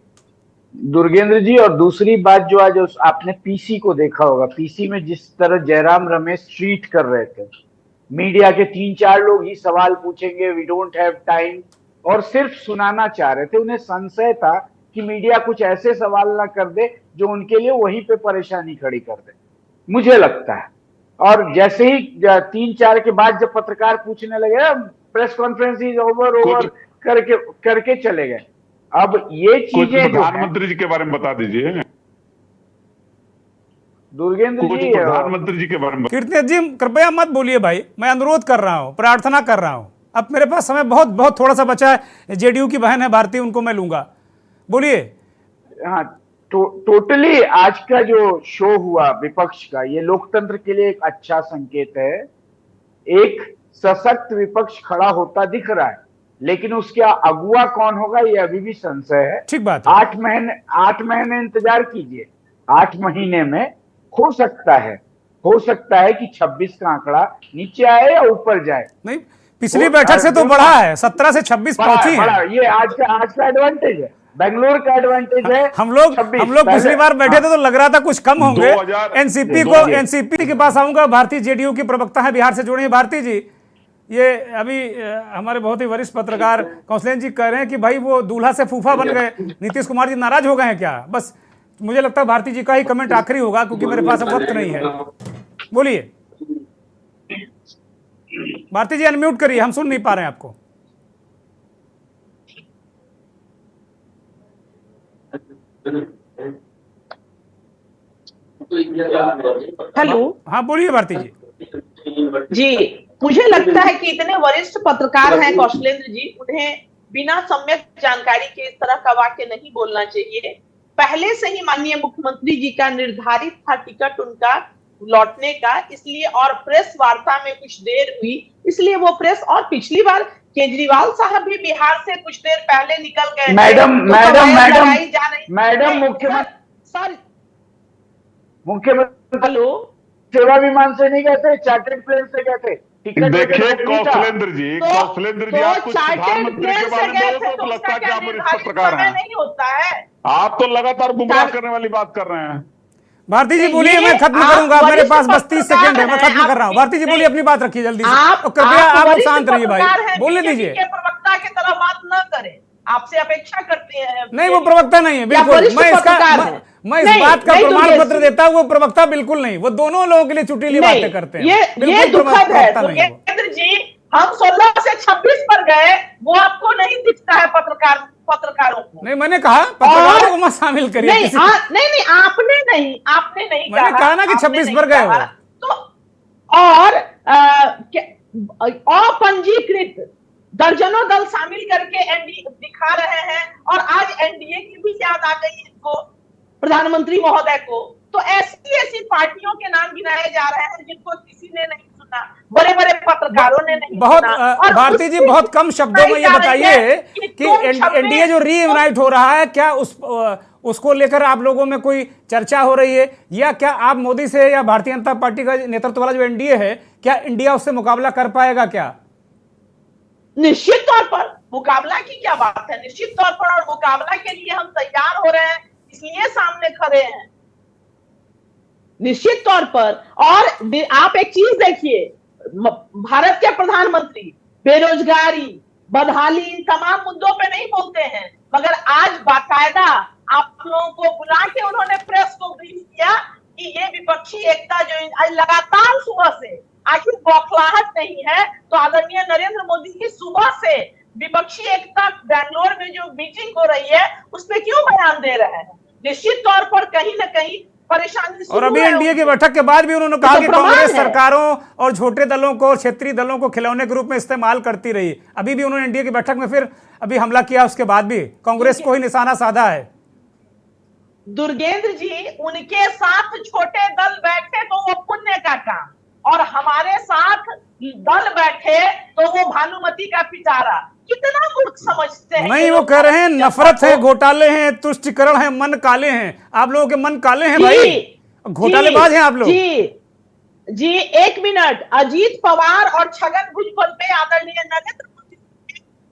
दुर्गेंद्र जी। और दूसरी बात, जो आज आपने पीसी को देखा होगा, पीसी में जिस तरह जयराम रमेश ट्रीट कर रहे थे, मीडिया के 3-4 लोग ही सवाल पूछेंगे, वी डोंट हैव टाइम, और सिर्फ सुनाना चाह रहे थे। उन्हें संशय था कि मीडिया कुछ ऐसे सवाल ना कर दे जो उनके लिए वहीं पे परेशानी खड़ी कर दे, मुझे लगता है। और जैसे ही 3-4 के बाद जब पत्रकार पूछने लगे, प्रेस कॉन्फ्रेंस इज ओवर करके चले गए। अब ये चीजें प्रधानमंत्री जी के बारे में बता दीजिए दुर्गेंद्र जी, प्रधानमंत्री जी के बारे में। कीर्तनी जी कृपया मत बोलिए भाई, मैं अनुरोध कर रहा हूं, प्रार्थना कर रहा हूं। अब मेरे पास समय बहुत थोड़ा सा बचा है। जेडीयू की बहन है भारती, उनको मैं लूंगा, बोलिए। हाँ, टोटली आज का जो शो हुआ विपक्ष का, ये लोकतंत्र के लिए एक अच्छा संकेत है। एक सशक्त विपक्ष खड़ा होता दिख रहा है, लेकिन उसके अगुआ कौन होगा ये अभी भी संशय है। ठीक बात। 8 महीने इंतजार कीजिए। 8 महीने में हो सकता है कि 26 का आंकड़ा नीचे आए या ऊपर जाए। नहीं, पिछली बैठक से तो बढ़ा है, 17 से 26 पहुंची है। ये आज का एडवांटेज है, बेंगलुरु का एडवांटेज है। हम लोग पिछली बार बैठे थे तो लग रहा था कुछ कम होंगे। एनसीपी के पास आऊंगा। भारती जेडीयू की प्रवक्ता है, बिहार से जुड़े हैं। भारती जी, ये अभी हमारे बहुत ही वरिष्ठ पत्रकार कौशलेंद्र जी कह रहे हैं कि भाई वो दूल्हा से फूफा बन गए, नीतीश कुमार जी नाराज हो गए हैं क्या? बस मुझे लगता है भारती जी का ही कमेंट आखिरी होगा, क्योंकि मेरे पास अब वक्त नहीं है। बोलिए भारती जी, अनम्यूट करिए, हम सुन नहीं पा रहे हैं आपको। हेलो, हाँ बोलिए भारती जी। जी, मुझे लगता है कि इतने वरिष्ठ पत्रकार हैं कौशलेंद्र जी, उन्हें बिना सम्यक जानकारी के इस तरह का वाक्य नहीं बोलना चाहिए। पहले से ही माननीय मुख्यमंत्री जी का निर्धारित था टिकट उनका लौटने का, इसलिए, और प्रेस वार्ता में कुछ देर हुई, इसलिए वो प्रेस, और पिछली बार केजरीवाल साहब भी बिहार से कुछ देर पहले निकल गए। मैडम मुख्यमंत्री हेलो सेवा विमान से नहीं गए थे, चार्टर्ड प्लेन से गए थे। देखिए कौशलेंद्र जी, आप कुछ प्रधानमंत्री के बारे में बोलो तो लगता है कि आप वरिष्ठ पत्रकार हैं। नहीं होता है। आप तो लगातार गुमराह करने वाली बात कर रहे हैं। भारती जी बोलिए, मैं खत्म करूंगा, मेरे पास बस 30 सेकंड है, मैं खत्म कर रहा हूँ। भारती जी बोलिए, अपनी बात रखिए जल्दी से, और कृपया आप शांत रहिए भाई, बोलने दीजिए। प्रवक्ता की तरह बात न करें, आपसे अपेक्षा करते हैं। नहीं, वो प्रवक्ता नहीं है, बिल्कुल। मैं इस बात का प्रमाण पत्र देता हूँ, वो प्रवक्ता बिल्कुल नहीं, वो दोनों लोगों के लिए चुटीली बातें करते हैं। ये दुखद है दुर्गेंद्र जी, हम 16 से 26 पर गए, वो आपको नहीं दिखता है पत्रकारों को। नहीं, मैंने कहा पत्रकारों को मत शामिल करिए। नहीं, आपने नहीं मैंने कहा ना कि 26 पर गए हो। तो और अपंजीकृत दर्जनों दल शामिल करके एनडीए दिखा रहे हैं, और आज एनडीए की भी याद आ गई इनको, प्रधानमंत्री महोदय को। तो ऐसी पार्टियों के नाम गिनाए जा रहे हैं जिनको किसी ने नहीं सुना, बड़े बड़े पत्रकारों ने नहीं सुना। भारती जी, बहुत कम शब्दों में ये बताइए कि एनडीए जो रीयूनाइट हो रहा है, क्या उसको लेकर आप लोगों में कोई चर्चा हो रही है, या क्या आप मोदी से या भारतीय जनता पार्टी का नेतृत्व वाला जो एनडीए है, क्या इंडिया उससे मुकाबला कर पाएगा क्या? निश्चित तौर पर मुकाबला की क्या बात है, निश्चित तौर पर, और मुकाबला के लिए हम तैयार हो रहे हैं, इसलिए सामने खड़े हैं निश्चित तौर पर। और आप एक चीज देखिए, भारत के प्रधानमंत्री बेरोजगारी, बदहाली, इन तमाम मुद्दों पे नहीं बोलते हैं, मगर आज बाकायदा आप लोगों को बुला के उन्होंने प्रेस को ब्रीफ किया कि ये विपक्षी एकता जो लगातार सुबह से, आखिर बौखलाहट नहीं है तो आदरणीय नरेंद्र मोदी की सुबह से विपक्षी एकता बेंगलोर में जो मीटिंग हो रही है उसमें क्यों बयान दे रहे हैं? निश्चित तौर पर कहीं न कहीं परेशानी। और अभी एनडीए की बैठक के बाद भी उन्होंने कहा कि कांग्रेस सरकारों और छोटे दलों को, क्षेत्रीय दलों को खिलौने के रूप में इस्तेमाल करती रही। अभी भी उन्होंने एनडीए की बैठक में फिर अभी हमला किया, उसके बाद भी कांग्रेस को ही निशाना साधा है। दुर्गेंद्र जी, उनके साथ छोटे दल बैठे तो वो पुण्य का काम, और हमारे साथ दल बैठे तो वो भानुमति का पिटारा। कितना मूर्ख समझते हैं। नहीं, वो कह रहे हैं नफरत है, घोटाले हैं, तुष्टिकरण है, मन काले हैं। आप लोगों के मन काले हैं भाई, घोटालेबाज हैं आप लोग। जी, एक मिनट। अजीत पवार और छगन भुजबल पे आदरणीय नरेंद्र मोदी ने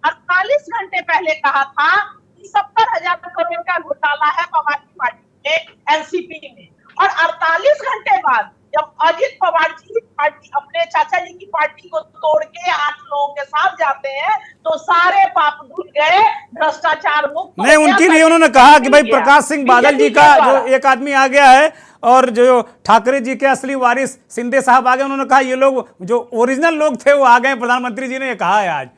48 घंटे पहले कहा था कि 70,000 करोड़ का घोटाला है समाजवादी पार्टी में, एनसीपी में, और 48 घंटे बाद जब अजीत पवार जी की पार्टी अपने चाचा जी की पार्टी को तोड़ के 8 लोगों के साथ जाते हैं तो सारे पाप धुल गए, भ्रष्टाचार मुक्त। नहीं, उनके लिए उन्होंने कहा कि भाई प्रकाश सिंह बादल जी का जो एक आदमी आ गया है, और जो ठाकरे जी के असली वारिस शिंदे साहब आ गए, उन्होंने कहा ये लोग जो ओरिजिनल लोग थे वो आ गए, प्रधानमंत्री जी ने ये कहा है आज।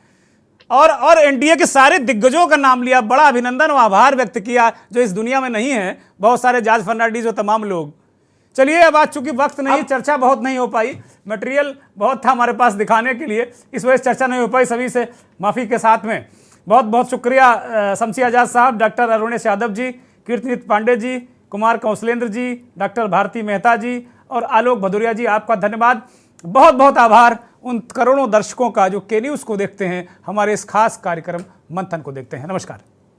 और एनडीए के सारे दिग्गजों का नाम लिया, बड़ा अभिनंदन और आभार व्यक्त किया जो इस दुनिया में नहीं है, बहुत सारे जॉर्ज फर्नांडिस और तमाम लोग। चलिए, अब आज चूंकि वक्त नहीं, चर्चा बहुत नहीं हो पाई, मटेरियल बहुत था हमारे पास दिखाने के लिए, इस वजह से चर्चा नहीं हो पाई, सभी से माफ़ी के साथ में बहुत बहुत शुक्रिया शमसी आज़ाद साहब, डॉक्टर अरुणेश यादव जी, कीर्तिनित पांडे जी, कुमार कौशलेंद्र जी, डॉक्टर भारती मेहता जी और आलोक भदौरिया जी, आपका धन्यवाद, बहुत बहुत आभार उन करोड़ों दर्शकों का जो के न्यूज़ को देखते हैं, हमारे इस खास कार्यक्रम मंथन को देखते हैं। नमस्कार।